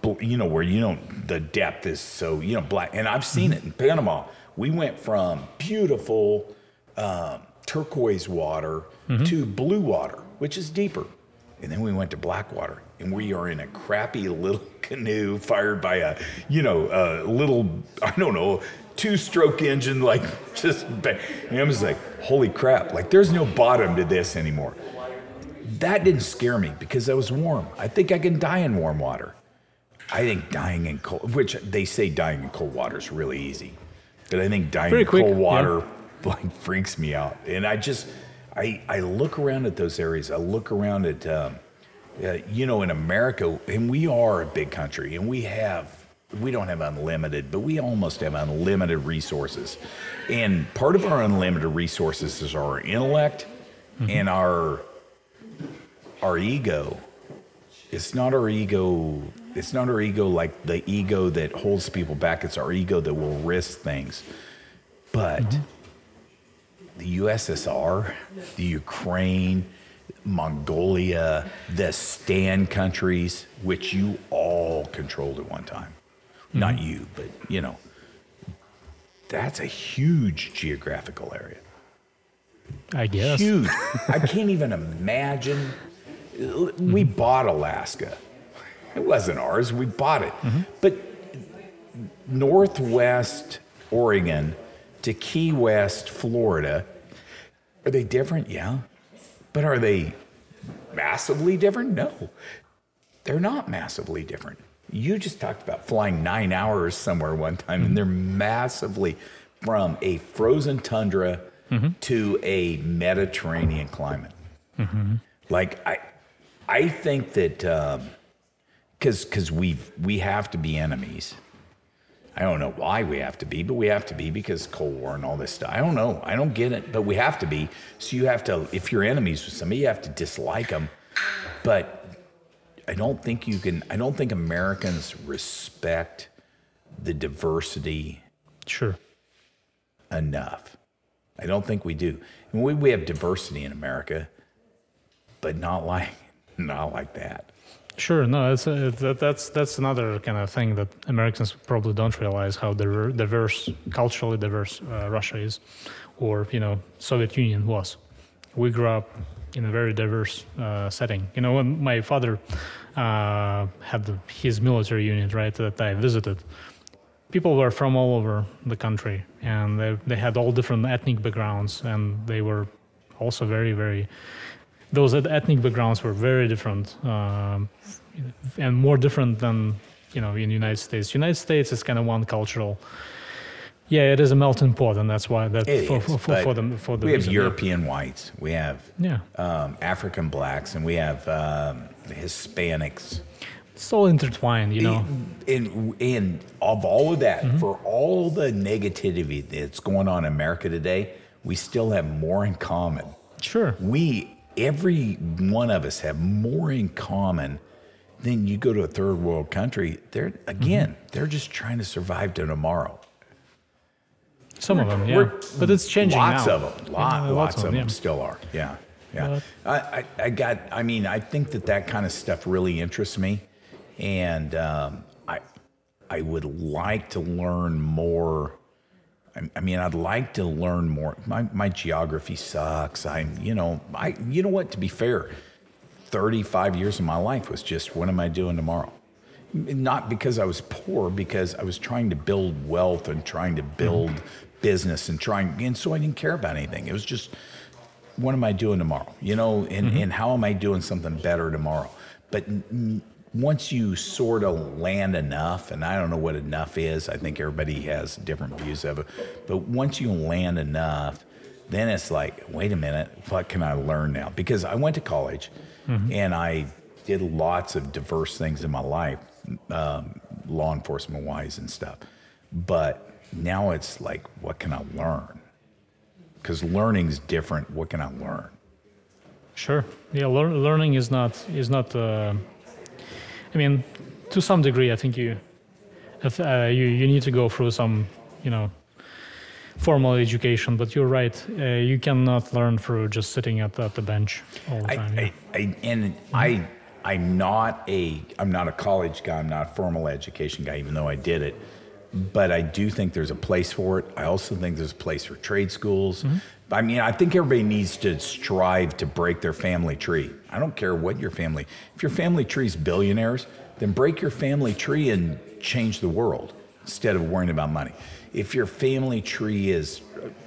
where the depth is so, black. And I've seen it in Panama. We went from beautiful turquoise water to blue water, which is deeper. And then we went to black water, and we are in a crappy little canoe fired by a little, I don't know, 2-stroke engine, like and I was like, holy crap, like there's no bottom to this anymore. That didn't scare me because I was warm. I think I can die in warm water. I think dying in cold, which they say dying in cold water is really easy, but I think dying in cold water like freaks me out. And I look around at those areas. I look around at, in America, and we are a big country, and we don't have unlimited, but we almost have unlimited resources. And part of our unlimited resources is our intellect and our ego. It's not our ego. It's not our ego like the ego that holds people back. It's our ego that will risk things. But the USSR, the Ukraine, Mongolia, the Stan countries, which you all controlled at one time. Not you, but, that's a huge geographical area. I guess. Huge. I can't even imagine. We bought Alaska. It wasn't ours. We bought it. But Northwest Oregon to Key West, Florida, are they different? Yeah. But are they massively different? No. They're not massively different. You just talked about flying 9 hours somewhere one time, and they're massively from a frozen tundra to a Mediterranean climate. Like I think that because we have to be enemies. I don't know why we have to be, but we have to be because Cold War and all this stuff. I don't know. I don't get it, but we have to be. So you have to, if you're enemies with somebody, you have to dislike them. But I don't think you can, I don't think Americans respect the diversity enough. I don't think we do. And we have diversity in America, but not like that. Sure, no, that's another kind of thing that Americans probably don't realize how diverse, culturally diverse Russia is, or Soviet Union was. We grew up in a very diverse setting. When my father had his military unit, right, that I visited, people were from all over the country, and they had all different ethnic backgrounds, and they were also very, very. Those ethnic backgrounds were very different, and more different than in the United States. United States is kind of one cultural. Yeah, it is a melting pot, and that's why that for the we have European whites, we have African blacks, and we have Hispanics. It's all intertwined, And of all of that, for all the negativity that's going on in America today, we still have more in common. Sure. Every one of us have more in common than you go to a third world country. They're just trying to survive to tomorrow. Some of them, yeah. But it's changing lots now. Of them. Lots of them still are. Yeah. I think that kind of stuff really interests me. And I would like to learn more. I'd like to learn more. My geography sucks. You know what? To be fair, 35 years of my life was just, what am I doing tomorrow? Not because I was poor, because I was trying to build wealth and trying to build business and so I didn't care about anything. It was just, what am I doing tomorrow? And how am I doing something better tomorrow? But once you sort of land enough, and I don't know what enough is, I think everybody has different views of it, but once you land enough, then it's like, wait a minute, what can I learn now? Because I went to college and I did lots of diverse things in my life, law enforcement wise and stuff. But now it's like, what can I learn? Because learning's different. What can I learn? Sure. Yeah, learning is not. To some degree, I think you need to go through some, formal education. But you're right. You cannot learn through just sitting at the bench all the time. I'm not a college guy. I'm not a formal education guy, even though I did it. But I do think there's a place for it. I also think there's a place for trade schools. I think everybody needs to strive to break their family tree. I don't care what your family. If your family tree is billionaires, then break your family tree and change the world instead of worrying about money. If your family tree is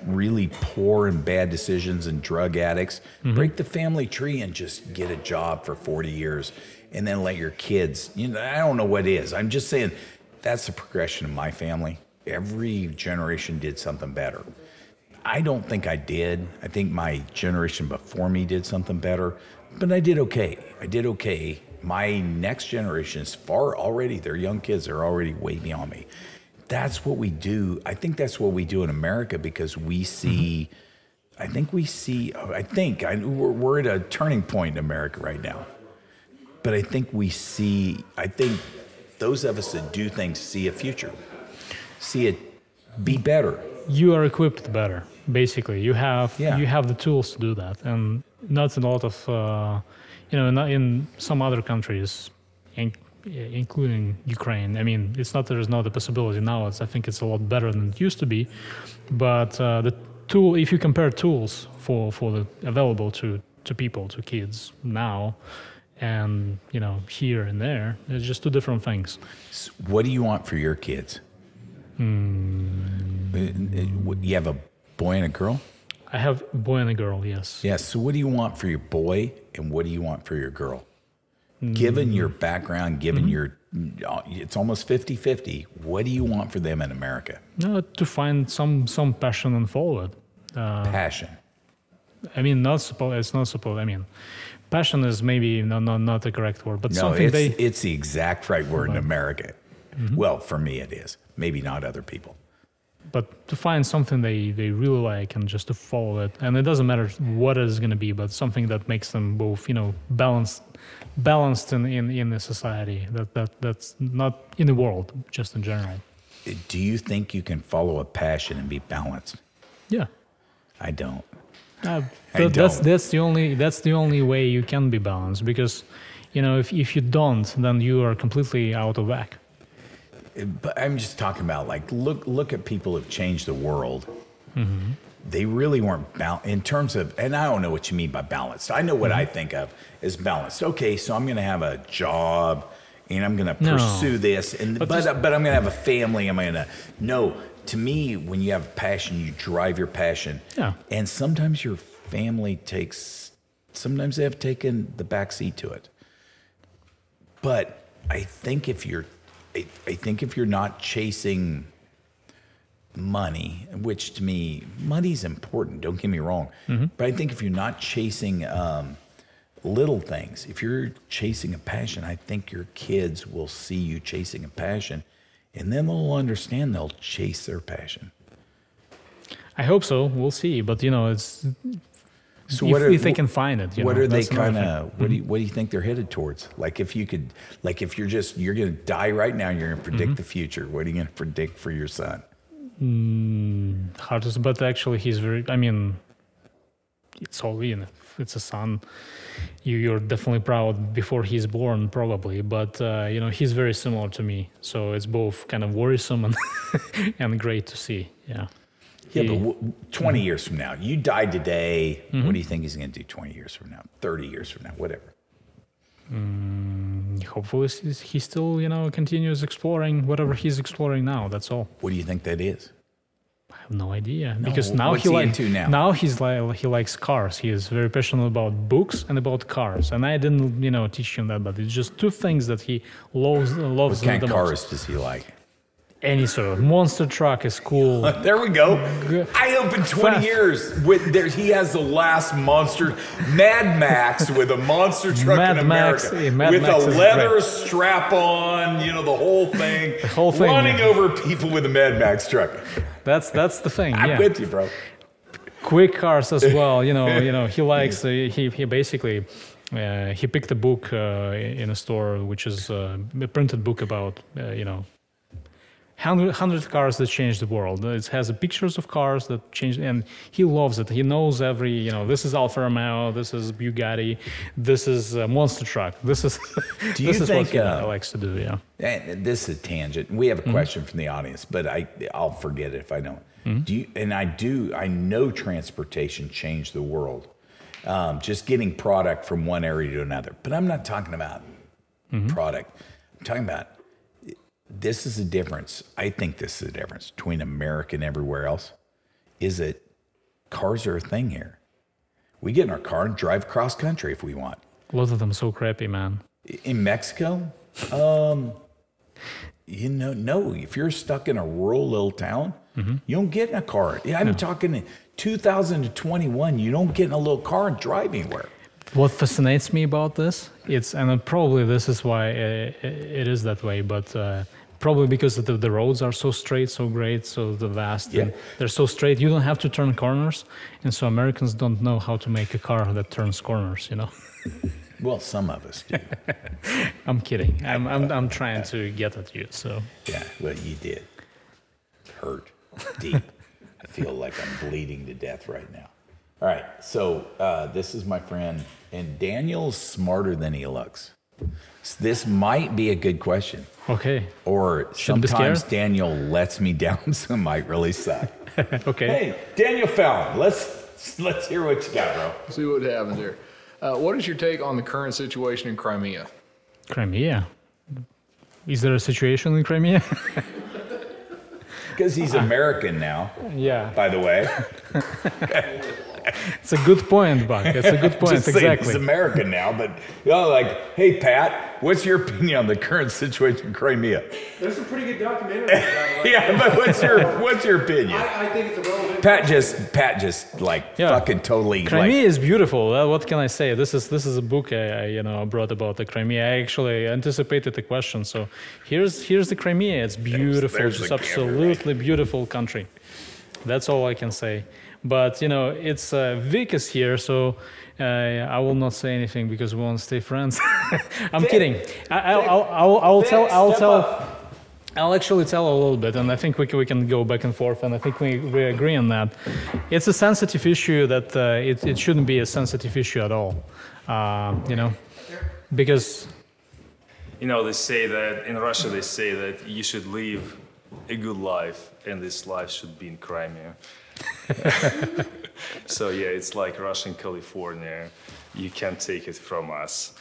really poor and bad decisions and drug addicts, break the family tree and just get a job for 40 years and then let your kids, I don't know what it is. I'm just saying that's the progression of my family. Every generation did something better. I don't think I did. I think my generation before me did something better, but I did okay. My next generation is their young kids are already way beyond me. That's what we do. I think that's what we do in America because we see, we're at a turning point in America right now. But I think those of us that do things see a future, see it be better. You are equipped better, basically. You have the tools to do that, and not in a lot of, not in some other countries, including Ukraine. It's not there's not a possibility now. I think it's a lot better than it used to be, but the tool, if you compare tools for the available to people, to kids now, and here and there, it's just two different things. What do you want for your kids? You have a boy and a girl? I have a boy and a girl, yes. Yes. So what do you want for your boy and what do you want for your girl? Given your background, given your, it's almost 50-50, what do you want for them in America? To find some passion and follow it. Passion. I mean, it's not supposed. I mean, passion is maybe not the correct word, but No, something it's the exact right word in America. Well, for me it is. Maybe not other people. But to find something they really like and just to follow it, and it doesn't matter what it is going to be, but something that makes them both, balanced in the society. That's not in the world, just in general. Do you think you can follow a passion and be balanced? Yeah. I don't. That's the only way you can be balanced, because if you don't, then you are completely out of whack. But I'm just talking about, like, look at people who've changed the world. They really weren't balanced in terms of, and I don't know what you mean by balanced. I know what I think of as balanced. Okay, so I'm going to have a job and I'm going to pursue this, but I'm going to have a family. To me, when you have passion, you drive your passion. Yeah. And sometimes your family sometimes they have taken the back seat to it. But I think if you're not chasing money, which to me, money's important, don't get me wrong. But I think if you're not chasing little things, if you're chasing a passion, I think your kids will see you chasing a passion, and then they'll understand, they'll chase their passion. I hope so. Going see. But, it's... So if they can find it, what are they kind of? What do you think they're headed towards? Like if you're going to die right now, you're going to predict the future. What are you going to predict for your son? Hard to say, but actually he's very. I mean, it's all it's a son. You're definitely proud before he's born, probably. But he's very similar to me, so it's both kind of worrisome and and great to see. Yeah. Yeah, but 20 years from now, you died today. What do you think he's going to do 20 years from now, 30 years from now, whatever? Hopefully he still, continues exploring whatever he's exploring now. That's all. What do you think that is? I have no idea. Because now he likes cars. He is very passionate about books and about cars. And I didn't, teach him that, but it's just two things that he loves the most. What kind of cars does he like? Any sort of monster truck is cool. There we go. I hope in 20 years he has the last monster, Mad Max with a monster truck in America with a leather strap on, the whole thing, running over people with a Mad Max truck. That's the thing. I'm with you, bro. Quick cars as well. He likes. He basically. He picked a book in a store, which is a printed book about 100 cars that changed the world. It has pictures of cars that changed, and he loves it. He knows every, this is Alfa Romeo, this is Bugatti, this is a monster truck. This is this is what he likes to do. Yeah. And this is a tangent. We have a question from the audience, but I'll forget it if I don't. I know transportation changed the world. Just getting product from one area to another. But I'm not talking about product. I'm talking about. This is a difference. I think this is a difference between America and everywhere else, is that cars are a thing here. We get in our car and drive cross country if we want. A lot of them are so crappy, man. In Mexico, no. If you're stuck in a rural little town, you don't get in a car. I'm talking 2021, you don't get in a little car and drive anywhere. What fascinates me about this, and probably this is why it is that way, but probably because the roads are so straight, so great, so vast. Yeah. They're so straight, you don't have to turn corners. And so Americans don't know how to make a car that turns corners, Well, some of us do. I'm kidding. I'm trying to get at you, so. Yeah, well, you did. Hurt deep. I feel like I'm bleeding to death right now. All right, so this is my friend, and Daniel's smarter than he looks. So this might be a good question. Okay. Or sometimes Daniel lets me down, so it might really suck. Okay. Hey, Daniel Fallon, let's hear what you got, bro. See what happens here. What is your take on the current situation in Crimea? Crimea? Is there a situation in Crimea? Because he's American now. Yeah. By the way. It's a good point, Buck. It's a good point. Just saying, Exactly. it's America now, but hey Pat, what's your opinion on the current situation in Crimea? There's some pretty good documentaries about it. Yeah, but what's your opinion? I think it's a relevant. Pat just fucking totally Crimea is beautiful. What can I say? This is a book I brought about the Crimea. I actually anticipated the question. So here's the Crimea. It's beautiful. There's It's the camera, absolutely beautiful country. That's all I can say. But it's Vic is here, so I will not say anything because we want to stay friends. I'm kidding. I'll actually tell a little bit, and I think we can go back and forth, and I think we agree on that. It's a sensitive issue that it shouldn't be a sensitive issue at all, because They say that in Russia they say that you should live a good life, and this life should be in Crimea. So yeah, it's like Russian California. You can't take it from us.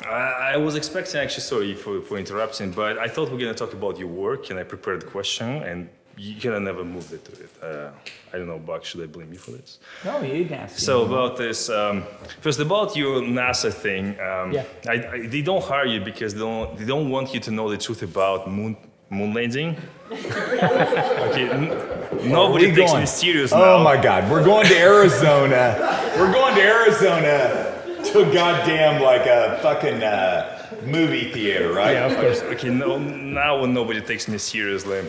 I was expecting, actually, sorry for interrupting, but I thought we were going to talk about your work, and I prepared a question, and you kind of never moved it to it. I don't know, Buck, should I blame you for this? No, you can ask. So about this, first about your NASA thing, they don't hire you because they don't want you to know the truth about moon landing. Okay, nobody takes me serious now. Oh my God, we're going to Arizona. We're going to Arizona to a goddamn a fucking movie theater, right? yeah, of course. Okay, now nobody takes me seriously.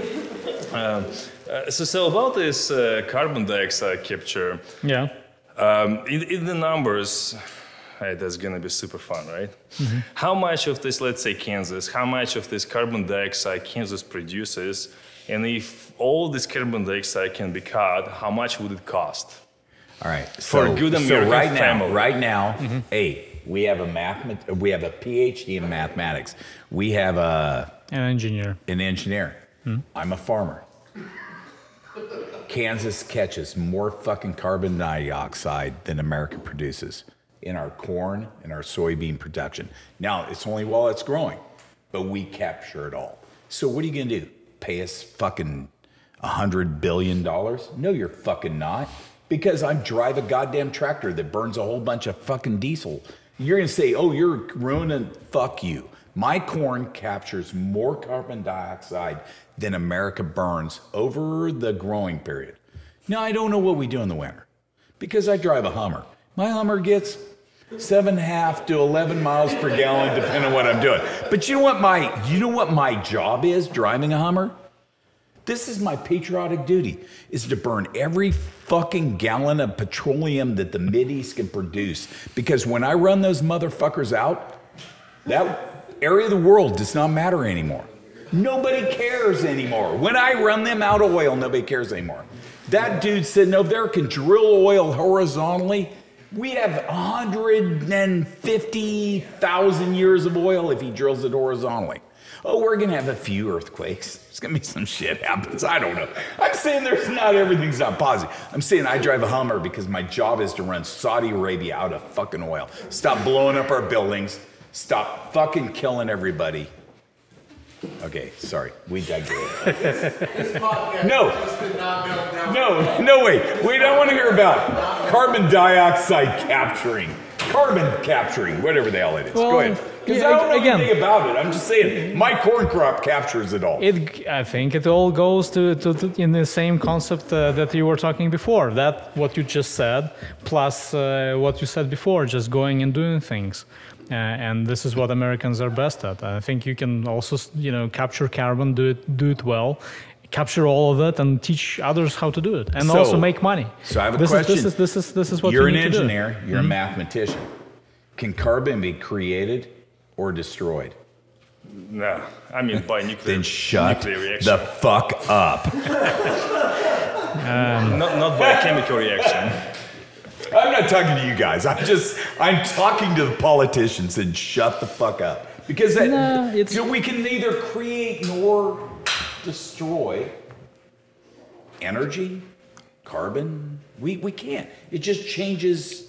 So about this carbon dioxide capture, Yeah. in the numbers, that's gonna be super fun, right? Mm-hmm. How much of this, let's say Kansas, how much of this carbon dioxide Kansas produces, and if all this carbon dioxide can be cut, how much would it cost? All right. For a good American family. Right now, we have a PhD in mathematics. We have An engineer. an engineer. I'm a farmer. Kansas catches more fucking carbon dioxide than America produces in our corn and our soybean production. Now, it's only while it's growing, but we capture it all. So what are you gonna do? Pay us fucking $100 billion? No, you're fucking not. Because I drive a goddamn tractor that burns a whole bunch of fucking diesel. You're gonna say, oh, you're ruining, fuck you. My corn captures more carbon dioxide than America burns over the growing period. Now, I don't know what we do in the winter because I drive a Hummer. My Hummer gets 7.5 to 11 miles per gallon, depending on what I'm doing. But you know what my job is driving a Hummer? This is my patriotic duty, is to burn every fucking gallon of petroleum that the Mideast can produce. Because when I run those motherfuckers out, that area of the world does not matter anymore. Nobody cares anymore. When I run them out of oil, nobody cares anymore. That dude said, no, there can drill oil horizontally. We have 150,000 years of oil if he drills it horizontally. Oh, we're going to have a few earthquakes. There's going to be some shit happens. I don't know. I'm saying everything's not positive. I'm saying I drive a Hummer because my job is to run Saudi Arabia out of fucking oil. Stop blowing up our buildings. Stop fucking killing everybody. Okay, sorry. We digress. This podcast No. just did not go down. No, wait. We don't want to hear about carbon dioxide capturing. Carbon capturing, whatever the hell it is. Well, Go ahead. Because yeah, I don't know again- anything about it. I'm just saying, my corn crop captures it all. I think it all goes to in the same concept that you were talking before. That what you just said, plus what you said before, just going and doing things. And this is what Americans are best at. I think you can also, capture carbon, do it well, capture all of it, and teach others how to do it, and also make money. So I have a question. This is what you're you an need to do. engineer. You're a mathematician. Can carbon be created or destroyed? No, I mean by nuclear. Then shut nuclear reaction. the fuck up. Not by a chemical reaction. I'm not talking to you guys. I'm talking to the politicians and shut the fuck up. Because we can neither create nor destroy energy, carbon. We can't. It just changes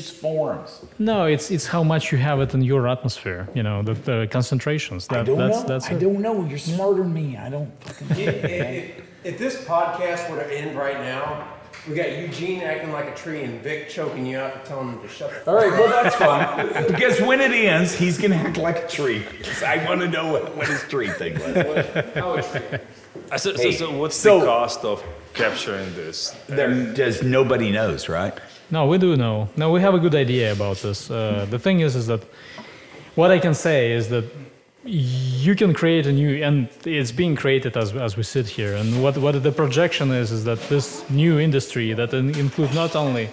forms. No, it's how much you have it in your atmosphere. The concentrations. I don't know. That's I it. don't know. You're smarter than me. I don't fucking know. If this podcast were to end right now, We got Eugene acting like a tree and Vic choking you out and telling him to shut the All right, well, that's fine. Because when it ends, he's going to act like a tree. I want to know what his tree thing was. So what's the cost of capturing this? Does nobody knows, right? No, we do know. No, we have a good idea about this. The thing is that what I can say is that you can create a new, and it's being created as we sit here. And what the projection is that this new industry that includes not only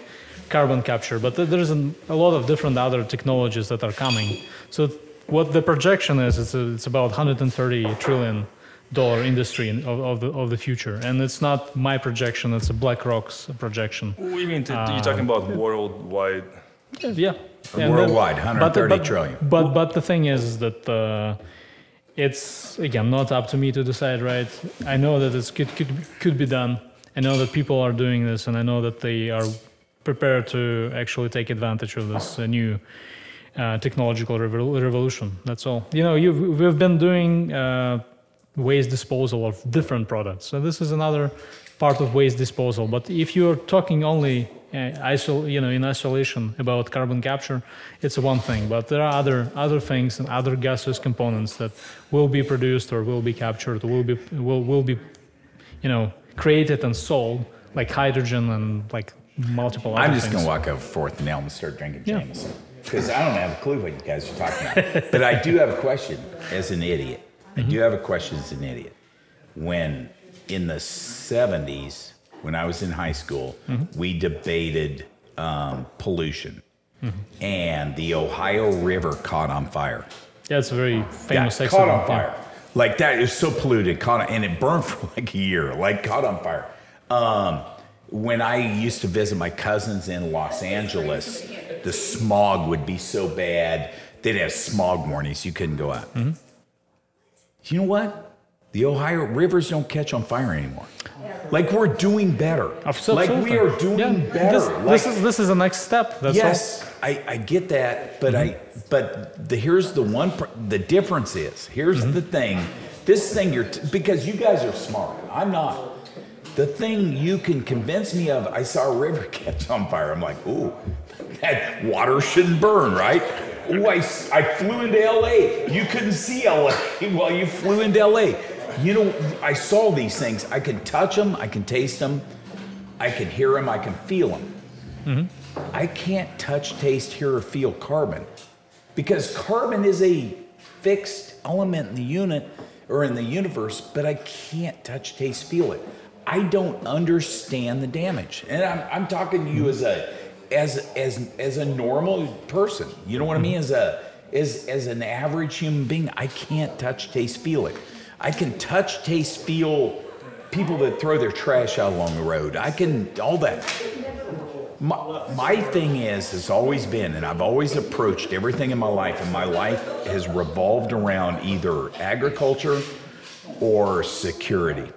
carbon capture, but there's a lot of different other technologies that are coming. So what the projection is, it's about $130 trillion industry of the future, and it's not my projection; it's a BlackRock's projection. You mean you're talking about worldwide? Yeah. Worldwide, 130 trillion. But the thing is that it's again not up to me to decide, right? I know that it could be done. I know that people are doing this, and I know that they are prepared to actually take advantage of this new technological revolution. That's all. You know, we've been doing waste disposal of different products. So this is another part of waste disposal. But if you're talking only in isolation about carbon capture, it's one thing. But there are other things and other gaseous components that will be produced or will be captured, will be created and sold, like hydrogen and like multiple other I'm things. just going to walk over forth and now I'm going to start drinking Jameson. Because I don't have a clue what you guys are talking about. But I do have a question as an idiot. When in the 70s, when I was in high school, we debated pollution. And the Ohio River caught on fire. Yeah, it's a very famous accident. Caught on fire. Like that, it was so polluted, and it burned for like a year, caught on fire. When I used to visit my cousins in Los Angeles, the smog would be so bad, they'd have smog warnings, you couldn't go out. You know what? The Ohio rivers don't catch on fire anymore. Like we're doing better. Like we are doing better. This is the next step. That's yes, all. I get that, but here's the difference is, here's the thing. This thing because you guys are smart. I'm not. The thing you can convince me of, I saw a river catch on fire. I'm like, ooh, that water shouldn't burn, right? Ooh, I flew into LA. You couldn't see LA while you flew into LA. You know, I saw these things. I can touch them. I can taste them. I can hear them. I can feel them. I can't touch, taste, hear, or feel carbon because carbon is a fixed element in the unit or in the universe, but I can't touch, taste, feel it. I don't understand the damage. And I'm talking to you as a normal person. You know what I mean? As an average human being, I can't touch, taste, feel it. I can touch, taste, feel people that throw their trash out along the road. I can, all that. My thing has always been, and I've always approached everything in my life, and my life has revolved around either agriculture or security.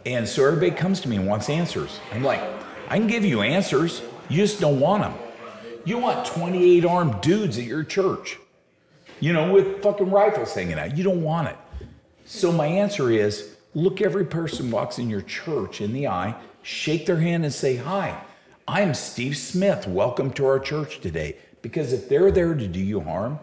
And so everybody comes to me and wants answers. I'm like, I can give you answers. You just don't want them. You want 28 armed dudes at your church, with fucking rifles hanging out. You don't want it. So my answer is, look every person walks in your church in the eye, shake their hand and say, hi, I'm Steve Smith. Welcome to our church today. Because if they're there to do you harm,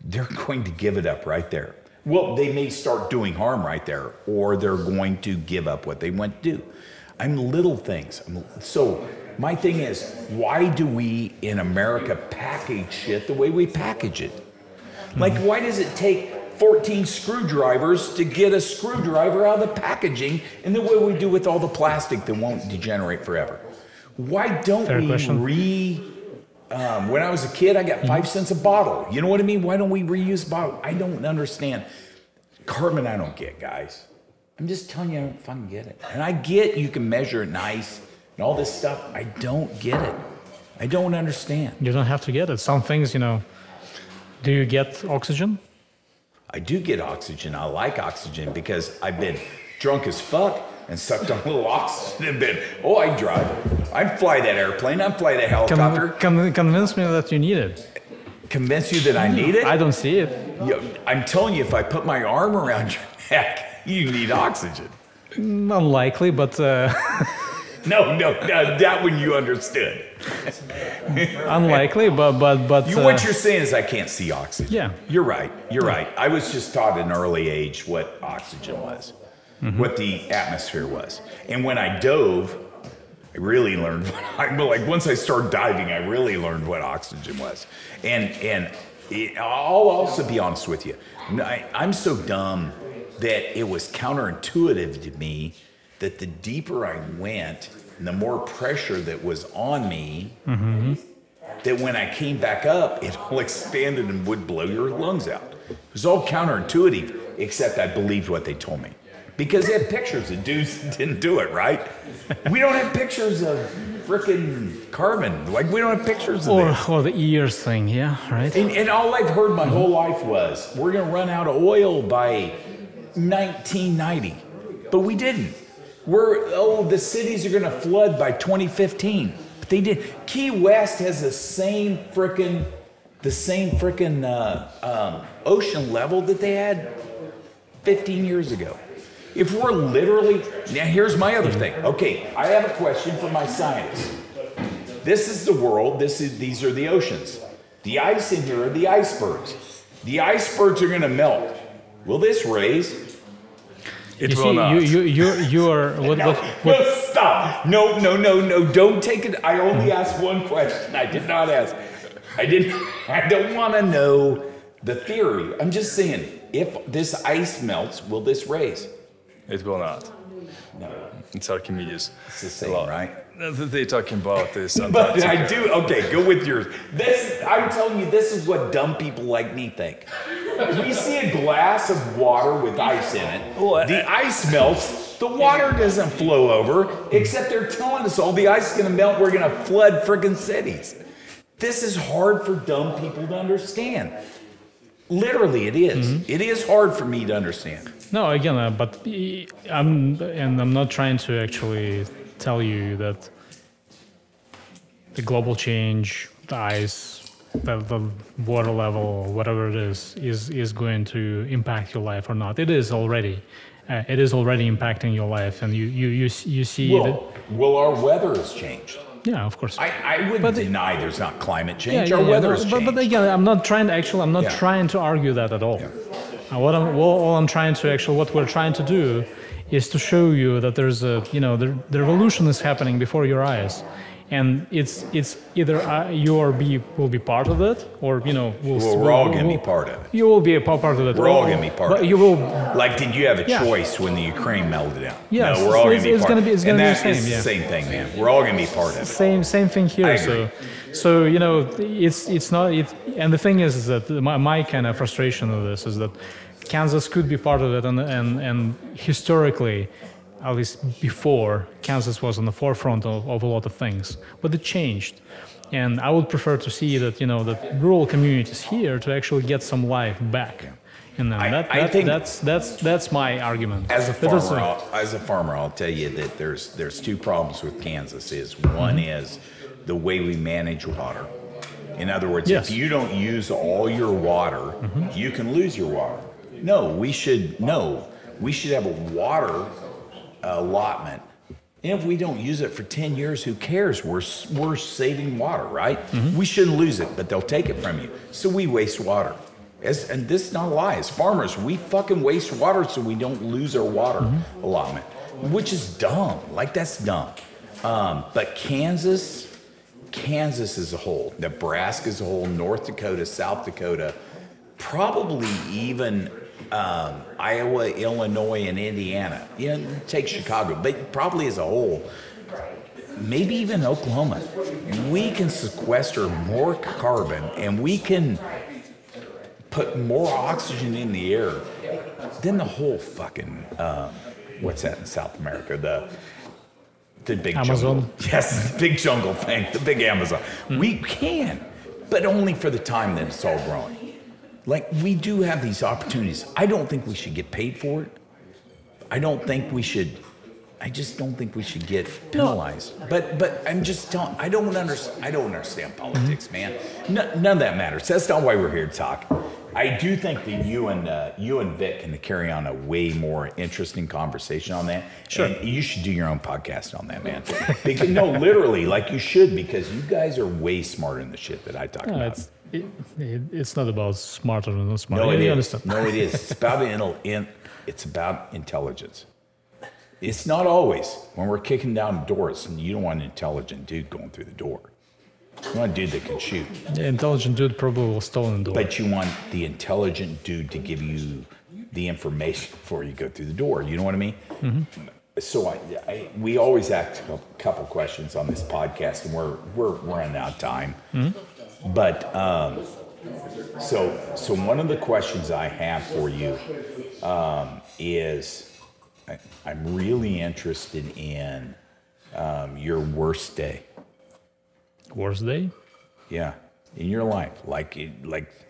they're going to give it up right there. Well, they may start doing harm right there, or they're going to give up what they want to do. I'm little things. So my thing is, why do we in America package shit the way we package it? Like, why does it take 14 screwdrivers to get a screwdriver out of the packaging in the way we do with all the plastic that won't degenerate forever? Why don't when I was a kid, I got 5 cents a bottle. You know what I mean? Why don't we reuse bottle? I don't understand. Carbon, I don't get, guys. I'm just telling you, I don't fucking get it. And I get you can measure it nice and all this stuff. I don't get it. I don't understand. You don't have to get it. Some things, do you get oxygen? I do get oxygen. I like oxygen because I've been drunk as fuck and sucked on a little oxygen and been, I drive. I fly that airplane. I fly that helicopter. Convince me that you need it. Convince you that I need it? I don't see it. I'm telling you, if I put my arm around your neck, you need oxygen. Unlikely, but No, that one you understood. Unlikely, but What you're saying is I can't see oxygen. Yeah. You're right. I was just taught at an early age what oxygen was, what the atmosphere was. And when I dove, I really learned like once I started diving, I really learned what oxygen was. And I'll also be honest with you. I'm so dumb that it was counterintuitive to me that the deeper I went and the more pressure that was on me, that when I came back up, it all expanded and would blow your lungs out. It was all counterintuitive, except I believed what they told me. Because they had pictures of dudes that didn't do it, right? We don't have pictures of frickin' carbon. Like, we don't have pictures of this. Or the ears thing, yeah, right? And all I've heard my whole life was, we're going to run out of oil by 1990. But we didn't. The cities are going to flood by 2015. But they did. Key West has the same frickin' ocean level that they had 15 years ago. If we're literally, now here's my other thing. Okay, I have a question for my scientists. This is the world, these are the oceans. The ice in here are the icebergs. The icebergs are gonna melt. Will this raise? It will not. You are, No, stop. No, don't take it. I only asked one question. I did not ask. I don't wanna know the theory. I'm just saying, if this ice melts, will this raise? It will not. No. It's Archimedes. It's the same, right? They're talking about this. But I do. Okay, go with yours. I'm telling you, this is what dumb people like me think. We see a glass of water with ice in it. The ice melts. The water doesn't flow over, except they're telling us all the ice is going to melt. We're going to flood friggin' cities. This is hard for dumb people to understand. Literally, it is. It is hard for me to understand. No, again, I'm not trying to actually tell you that the global change, the ice, the water level, whatever it is going to impact your life or not. It is already. It is already impacting your life, and you see that. Well, our weather has changed. Yeah, of course. I wouldn't deny there's not climate change. Our weather has changed. But again, I'm not trying to argue that at all. Yeah. What we're trying to do is to show you that there's the revolution is happening before your eyes, and it's either you or will be part of it, or we're all going to be part of it. You will be a part of it. We're all going to be part of it. You will. Like, did you have a choice when the Ukraine melted down? Yes, no, we're all going to be part of it. It's going to be the same. It's the same thing, man. We're all going to be part of it. Same thing here. So it's not. And the thing is that my kind of frustration of this is that Kansas could be part of it, and historically, at least before, Kansas was on the forefront of a lot of things, but it changed. And I would prefer to see that that rural communities here to actually get some life back. And then that's my argument. As a farmer, I'll tell you that there's two problems with Kansas. One is the way we manage water. In other words, if you don't use all your water, you can lose your water. We should have a water allotment. And if we don't use it for 10 years, who cares? We're saving water, right? We shouldn't lose it, but they'll take it from you. So we waste water. And this is not a lie. As farmers, we fucking waste water so we don't lose our water allotment, which is dumb. Like, that's dumb. But Kansas as a whole, Nebraska as a whole, North Dakota, South Dakota, probably even Iowa, Illinois, and Indiana. Take Chicago, but probably as a whole, maybe even Oklahoma. We can sequester more carbon, and we can put more oxygen in the air than the whole fucking, what's that in South America? The big Amazon. Jungle. Yes, the big jungle thing, the big Amazon. We can, but only for the time that it's all growing. Like, we do have these opportunities. I don't think we should get paid for it. I just don't think we should get penalized. But I'm just telling, I don't understand politics, man. None of that matters. That's not why we're here to talk. I do think that you and Vic can carry on a way more interesting conversation on that. Sure. And you should do your own podcast on that, man. Because, no, literally, like you should, because you guys are way smarter than the shit that I talk about. It's not about smarter or not smarter. No, it is. Understand. No, it is. It's about intelligence. It's not always. When we're kicking down doors, and you don't want an intelligent dude going through the door. You want a dude that can shoot. The intelligent dude probably will stolen the door. But you want the intelligent dude to give you the information before you go through the door. You know what I mean? Mm-hmm. So we always ask a couple questions on this podcast, and we're running out of time. Mm-hmm. But so one of the questions I have for you is I'm really interested in your worst day. Worst day? Yeah, in your life. Like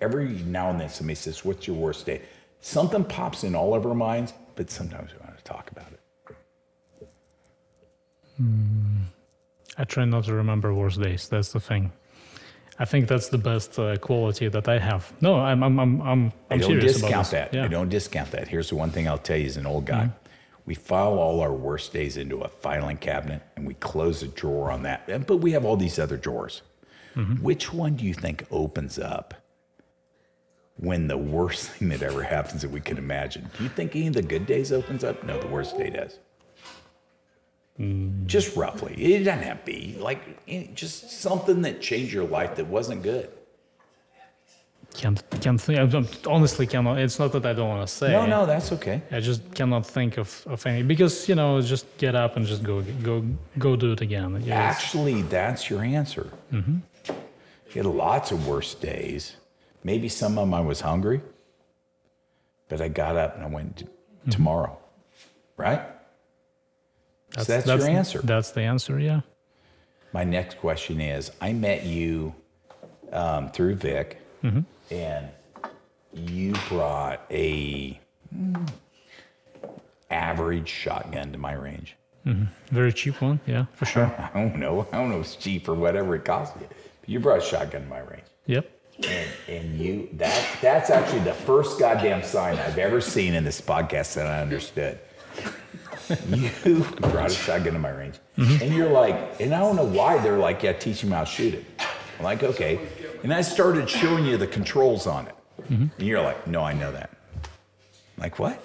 every now and then somebody says, what's your worst day? Something pops in all of our minds, but sometimes we want to talk about it. I try not to remember worst days. That's the thing. I think that's the best quality that I have. No, I'm serious about this. I don't discount that. Here's the one thing I'll tell you as an old guy. Mm-hmm. We file all our worst days into a filing cabinet, and we close a drawer on that. But we have all these other drawers. Mm-hmm. Which one do you think opens up when the worst thing that ever happens that we can imagine? Do you think any of the good days opens up? No, the worst day does. Just roughly. It doesn't have to be. Like, just something that changed your life that wasn't good. Can't think. I honestly cannot. It's not that I don't want to say. No, that's okay. I just cannot think of any because just get up and just go do it again. Yeah, actually, that's your answer. Mm-hmm. You had lots of worse days. Maybe some of them I was hungry, but I got up and I went tomorrow, right? So that's your answer. That's the answer. Yeah. My next question is: I met you through Vic. Mm-hmm. And you brought a average shotgun to my range. Mm-hmm. Very cheap one, yeah, for sure. I don't know if it's cheap or whatever it cost you. But you brought a shotgun to my range. Yep. And that's actually the first goddamn sign I've ever seen in this podcast that I understood. You brought a shotgun to my range. Mm-hmm. And you're like, and I don't know why they're like, yeah, teach him how to shoot it. I'm like, okay. And I started showing you the controls on it. Mm-hmm. And you're like, no, I know that. I'm like, what?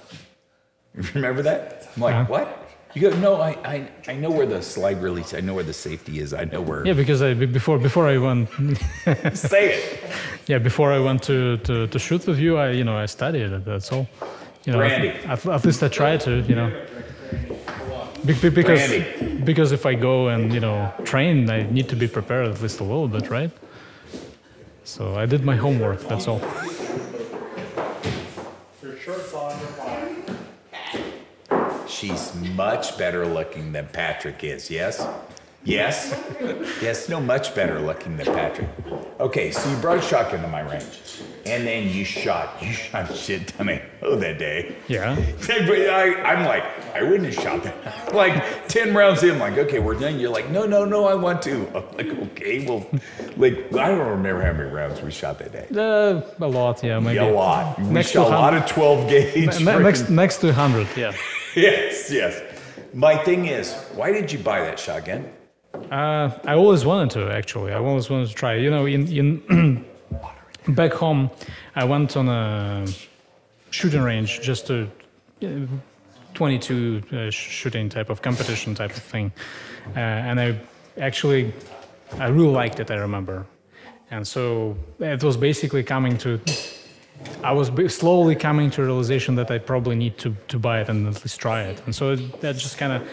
Remember that? I'm like, what? You go, no, I know where the slide release, I know where the safety is, I know where. Yeah, because before I went. Say it. Yeah, before I went to shoot with you, I studied it. That's all. Brandy. At least I try to. Because if I go and train, I need to be prepared at least a little bit, right? So I did my homework. That's all. Your shirt's on, you're fine. She's much better looking than Patrick is. Yes. No, much better looking than Patrick. Okay, so you brought a shotgun to my range, and then you shot a shit ton of ammo that day. Yeah. I'm like, I wouldn't have shot that. Like 10 rounds in, like, okay, we're done. You're like, no, I want to. I'm like, okay, well, like, I don't remember how many rounds we shot that day. A lot, yeah, maybe. A lot. We shot a lot of 12 gauge. Next to 100, yeah. Yes. My thing is, why did you buy that shotgun? I always wanted to, actually. I always wanted to try. In back home, I went on a shooting range, just a 22 shooting type of competition type of thing. And I really liked it, I remember. And so it was basically I was slowly coming to a realization that I probably need to buy it and at least try it. And so that just kind of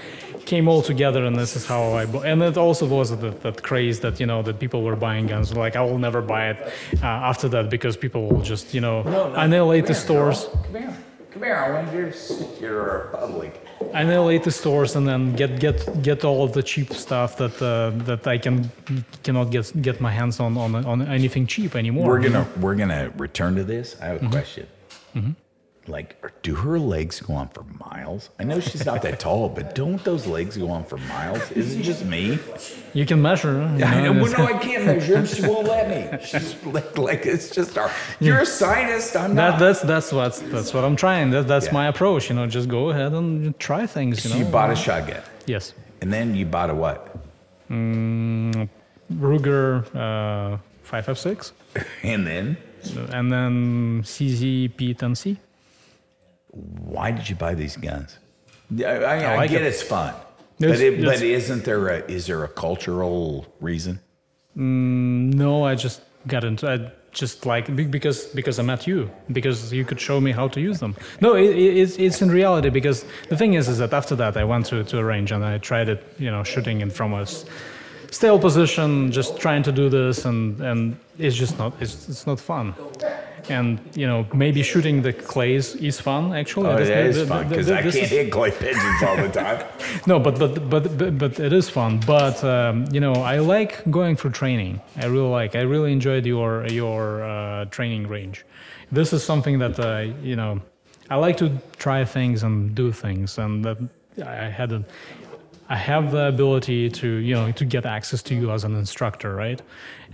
came all together, and this is how I bought. And it also was that craze that, that people were buying guns. Like, I will never buy it after that because people will just, annihilate the stores. Come here, I want you to sit your public. Annihilate the stores and then get all of the cheap stuff that I cannot get my hands on anything cheap anymore. We're gonna return to this. I have a question. Mm-hmm. Like, do her legs go on for miles? I know she's not that tall, but don't those legs go on for miles? Is it just me? You can measure. Well, no, I can't measure. She won't let me. She's like it's just our. You're a scientist. I'm not. That's what I'm trying. That's my approach. Just go ahead and try things. So you bought a shotgun. Yes. And then you bought a what? Ruger 5.56. And then? And then CZ P10C. Why did you buy these guns? I get it's fun, but is there a cultural reason? No, I just got into. I just like because I met you, because you could show me how to use them. No, it's in reality, because the thing is that after that I went to a range and I tried it, shooting in from a stale position, just trying to do this, and it's just not it's not fun. And maybe shooting the clays is fun actually. Oh, it is fun because I can't hit clay pigeons all the time. No, but it is fun. But I like going through training. I really enjoyed your training range. This is something that I like to try things and do things, and that I have the ability to get access to you as an instructor, right?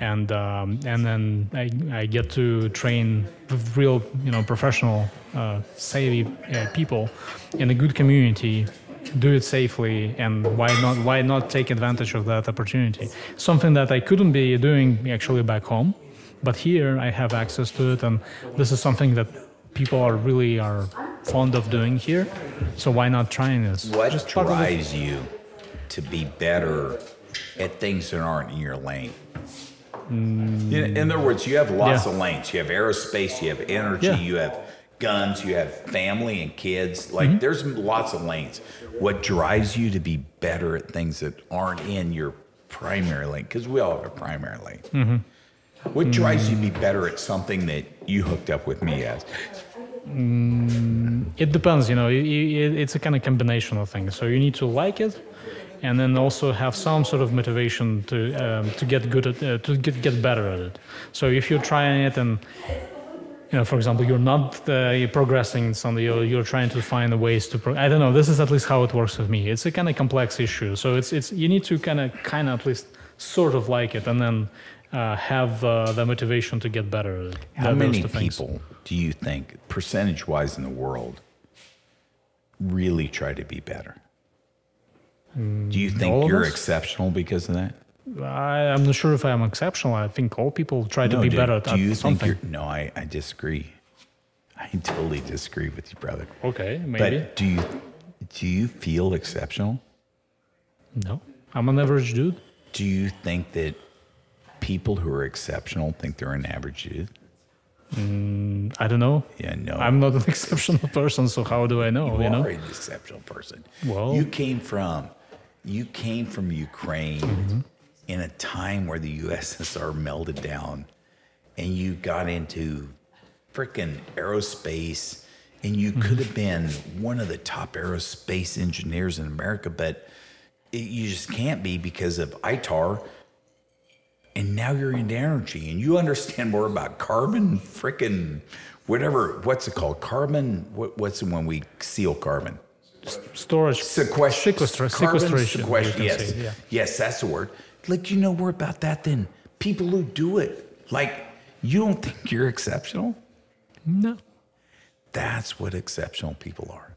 And then I get to train real professional, savvy people in a good community, do it safely, and why not take advantage of that opportunity? Something that I couldn't be doing actually back home, but here I have access to it, and this is something that people are fond of doing here. So why not trying this? What drives you to be better at things that aren't in your lane? In other words, you have lots of lanes. You have aerospace, you have energy, you have guns, you have family and kids. Like there's lots of lanes. What drives you to be better at things that aren't in your primary lane? Because we all have a primary lane. What drives you to be better at something that you hooked up with me as? It depends. It's a kind of combination of things. So you need to like it, and then also have some sort of motivation to get good at get better at it. So if you're trying it and for example, you're not progressing in something, you're trying to find ways to. I don't know. This is at least how it works with me. It's a kind of complex issue. So it's you need to kind of at least sort of like it, and then have the motivation to get better at it. How many people do you think, percentage-wise in the world, really try to be better? Do you think you're exceptional because of that? I'm not sure if I'm exceptional. I think all people try to be better at something. No, I disagree. I totally disagree with you, brother. Okay, maybe. But do you feel exceptional? No, I'm an average dude. Do you think that people who are exceptional think they're an average dude? I don't know. Yeah, no. I'm not an exceptional person, so how do I know? You are an exceptional person. Well, you came from Ukraine in a time where the USSR melted down, and you got into frickin' aerospace, and you could have been one of the top aerospace engineers in America, but you just can't be because of ITAR. And now you're into energy, and you understand more about carbon, frickin' whatever. What's it called? Carbon. What's it when we seal carbon? Storage. Sequestration. Yes. Yes, that's the word. Like, you know more about that than people who do it. Like, you don't think you're exceptional? No. That's what exceptional people are.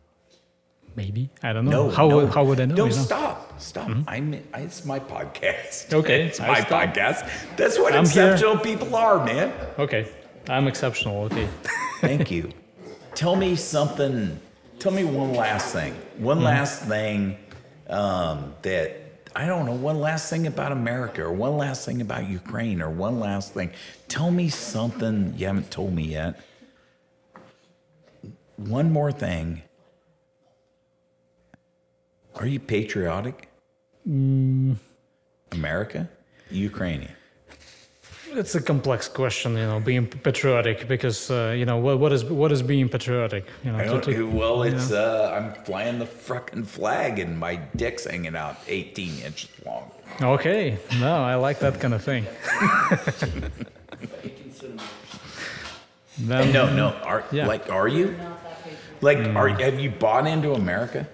Maybe. I don't know. How would I know? No, stop. It's my podcast. Okay. It's my podcast. That's what exceptional people are, man. Okay. I'm exceptional. Okay. Thank you. Tell me something. Tell me one last thing. One last thing that, I don't know, one last thing about America, or one last thing about Ukraine, or one last thing. Tell me something you haven't told me yet. One more thing. Are you patriotic? America? Ukrainian? It's a complex question, being patriotic, because what is being patriotic? I'm flying the frickin' flag and my dick's hanging out 18 inches long. Okay, no, I like that kind of thing. No. Are you? Like, have you bought into America?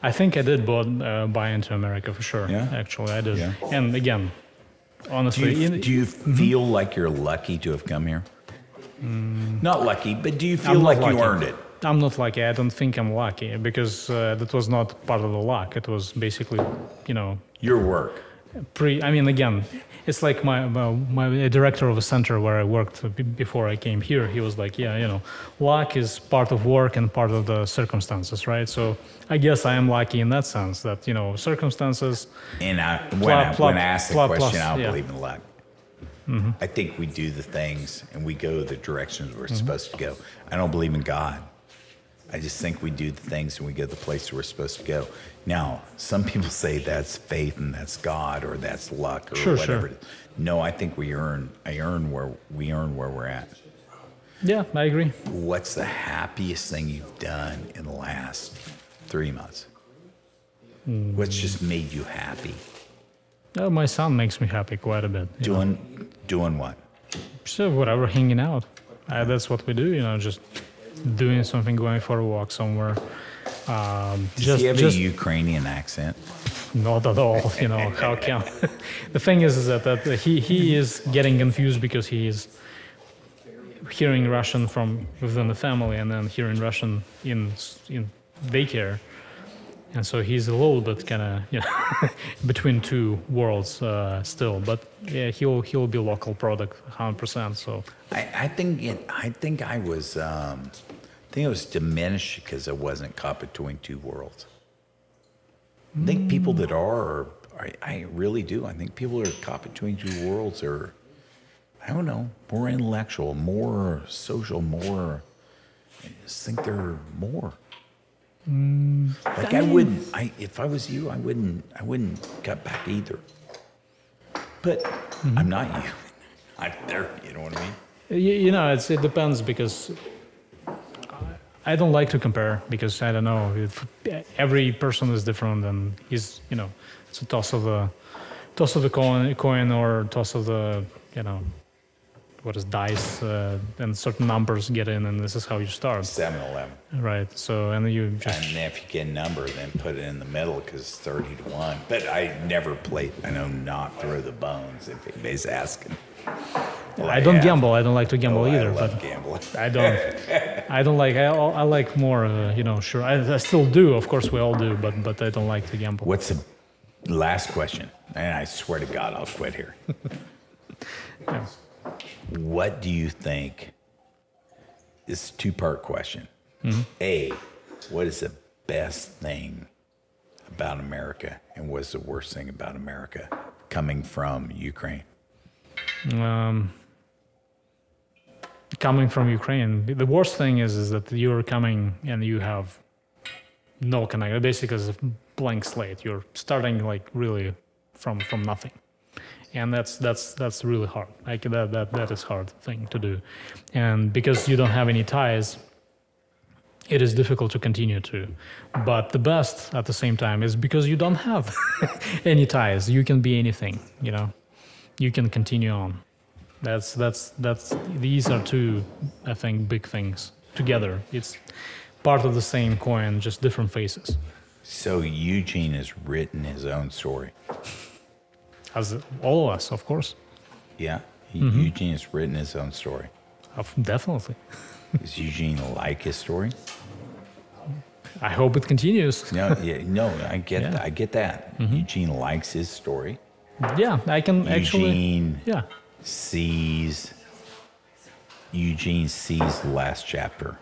I think I did buy into America for sure. Yeah? Actually, I did. Yeah. And again, honestly, Do you feel like you're lucky to have come here? Not lucky, but do you feel I'm not like you lucky. earned it? I'm not lucky. I don't think I'm lucky because that was not part of the luck. It was basically, Your work. I mean, again, it's like my director of a center where I worked before I came here. He was like, yeah, luck is part of work and part of the circumstances, right? So I guess I am lucky in that sense that, circumstances. And when I ask the question, I don't believe in luck. Mm-hmm. I think we do the things and we go the directions we're supposed to go. I don't believe in God. I just think we do the things and we go the place we're supposed to go. Now, some people say that's faith and that's God or that's luck or whatever. It is. No, I think we earn where we're at. Yeah, I agree. What's the happiest thing you've done in the last 3 months? What's just made you happy? Oh, my son makes me happy quite a bit. Doing what? So whatever, hanging out. That's what we do, just doing something, going for a walk somewhere. Does he have a Ukrainian accent? Not at all, how can? The thing is that he is getting confused because he is hearing Russian from within the family and then hearing Russian in daycare. And so he's a little bit kind of between two worlds still, but yeah, he'll be local product 100%. So I think I was diminished because I wasn't caught between two worlds. I think people that I really do. I think people that are caught between two worlds are, I don't know, more intellectual, more social, more. I just think they're more. Like if I was you, I wouldn't cut back either. But I'm not you. I'm there. You know what I mean? It depends because I don't like to compare because I don't know if every person is different and it's a toss of the coin or toss of the what is dice and certain numbers get in and this is how you start. 7-11. Right. So and you just and if you get a number, then put it in the middle because it's 30-1. But I never played. I know not throw the bones if anybody's asking. Well, I don't gamble. I don't like to gamble either. I love but gambling. I don't. I don't like. I like more. Sure. I still do. Of course, we all do. But I don't like to gamble. What's the last question? And I swear to God, I'll quit here. Yeah. What do you think? This is a two-part question. Mm-hmm. A, what is the best thing about America, and what's the worst thing about America coming from Ukraine? Coming from Ukraine, the worst thing is that you're coming and you have no connection. Basically, it's a blank slate. You're starting like really from nothing, and that's really hard. Like that is hard thing to do, and because you don't have any ties, it is difficult to continue to. But the best at the same time is because you don't have any ties. You can be anything. You can continue on. That's these are two, I think, big things together. It's part of the same coin, just different faces. So Eugene has written his own story. As all of us, of course. Yeah, Eugene has written his own story. Definitely. Does Eugene like his story? I hope it continues. No, I get that. I get that. Eugene likes his story. Yeah, I can Eugene Yeah. Eugene sees the last chapter.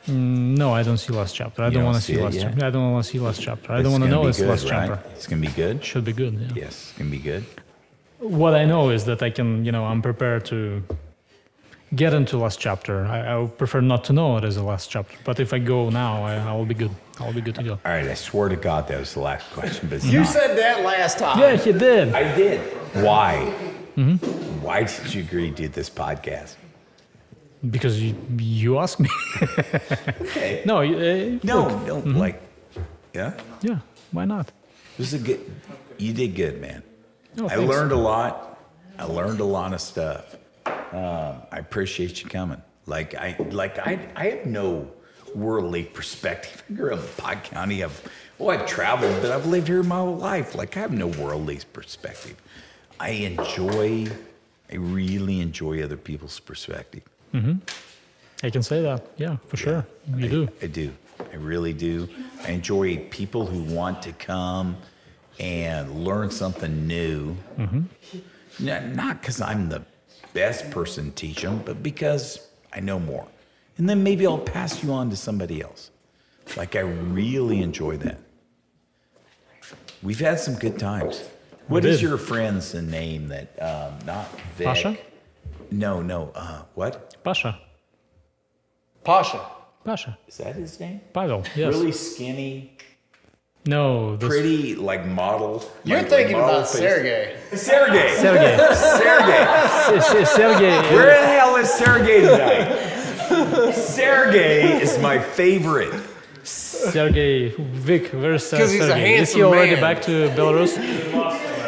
No, I don't see last chapter. I don't want to see last chapter. I don't want to see last chapter. I don't want to know it's last chapter. It's gonna be good. Should be good. Yeah. Yes, it's gonna be good. What I know is that I can, I'm prepared to get into last chapter. I would prefer not to know it as the last chapter. But if I go now, I will be good. I will be good to go. All right, I swear to God that was the last question, but it's You not. said that last time. Yeah, he did. I did. Why? Why did you agree to do this podcast? Because you asked me. Okay. No, Like, yeah. Yeah, why not? This is a good. You did good, man. Oh, I thanks. learned a lot. I learned a lot of stuff. I appreciate you coming. I have no worldly perspective. I grew up in Pike County. I've traveled, but I've lived here my whole life. Like, I have no worldly perspective. I really enjoy other people's perspective. Mm-hmm. I can say that. Yeah, for sure. You do. I do. I really do. I enjoy people who want to come and learn something new. Mm-hmm. Not because I'm the best person to teach them, but because I know more. And then maybe I'll pass you on to somebody else. Like, I really enjoy that. We've had some good times. What is your friend's name that, not Vic? Pasha? No, what? Pasha. Pasha. Pasha. Is that his name? Pavel, yes. Really skinny, No. pretty, like model. You're like thinking model about face. Sergey. Sergey. Sergey. Sergey. Where the hell is Sergey tonight? Sergey is my favorite. Sergey. Vic, where's Sergey? 'Cause he's a handsome Is he already man. back to Belarus?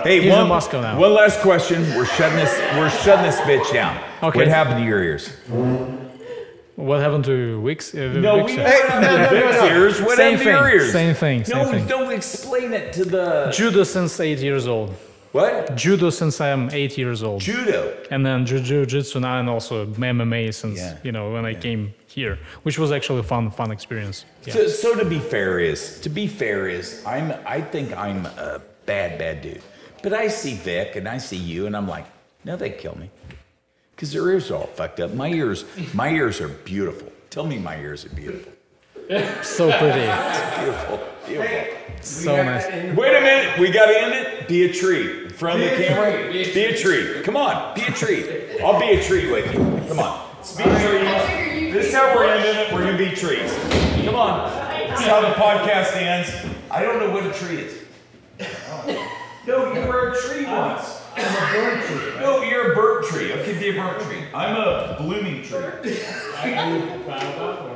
Hey, He's in Moscow now. One last question. We're shutting this bitch down. Okay. What happened to your ears? What happened to Vic's? No, Vic's we ears? don't have Vic's ears. What Same happened to your thing. ears? Same thing. No, Same thing. don't explain it to the... Judo since 8 years old. What? Judo since I am 8 years old. Judo. And then jiu-jitsu now, and also MMA since, when I came here, which was actually a fun experience. Yeah. So to be fair is, I think I'm a bad dude. But I see Vic and I see you and I'm like, no, they'd kill me. Because their ears are all fucked up. My ears are beautiful. Tell me my ears are beautiful. So pretty. Beautiful. So nice. Wait a minute. We got to end it. Be a tree. In front of the camera. Be a tree. Come on. Be a tree. I'll be a tree with you. Come on. Let's be a tree. This is how we're ending it. We're going to be trees. Come on. This is how the podcast ends. I don't know what a tree is. No, you were a tree once. I'm a burnt tree. No, you're a burnt tree. Okay, be a burnt tree. I'm a blooming tree. Are you proud of that?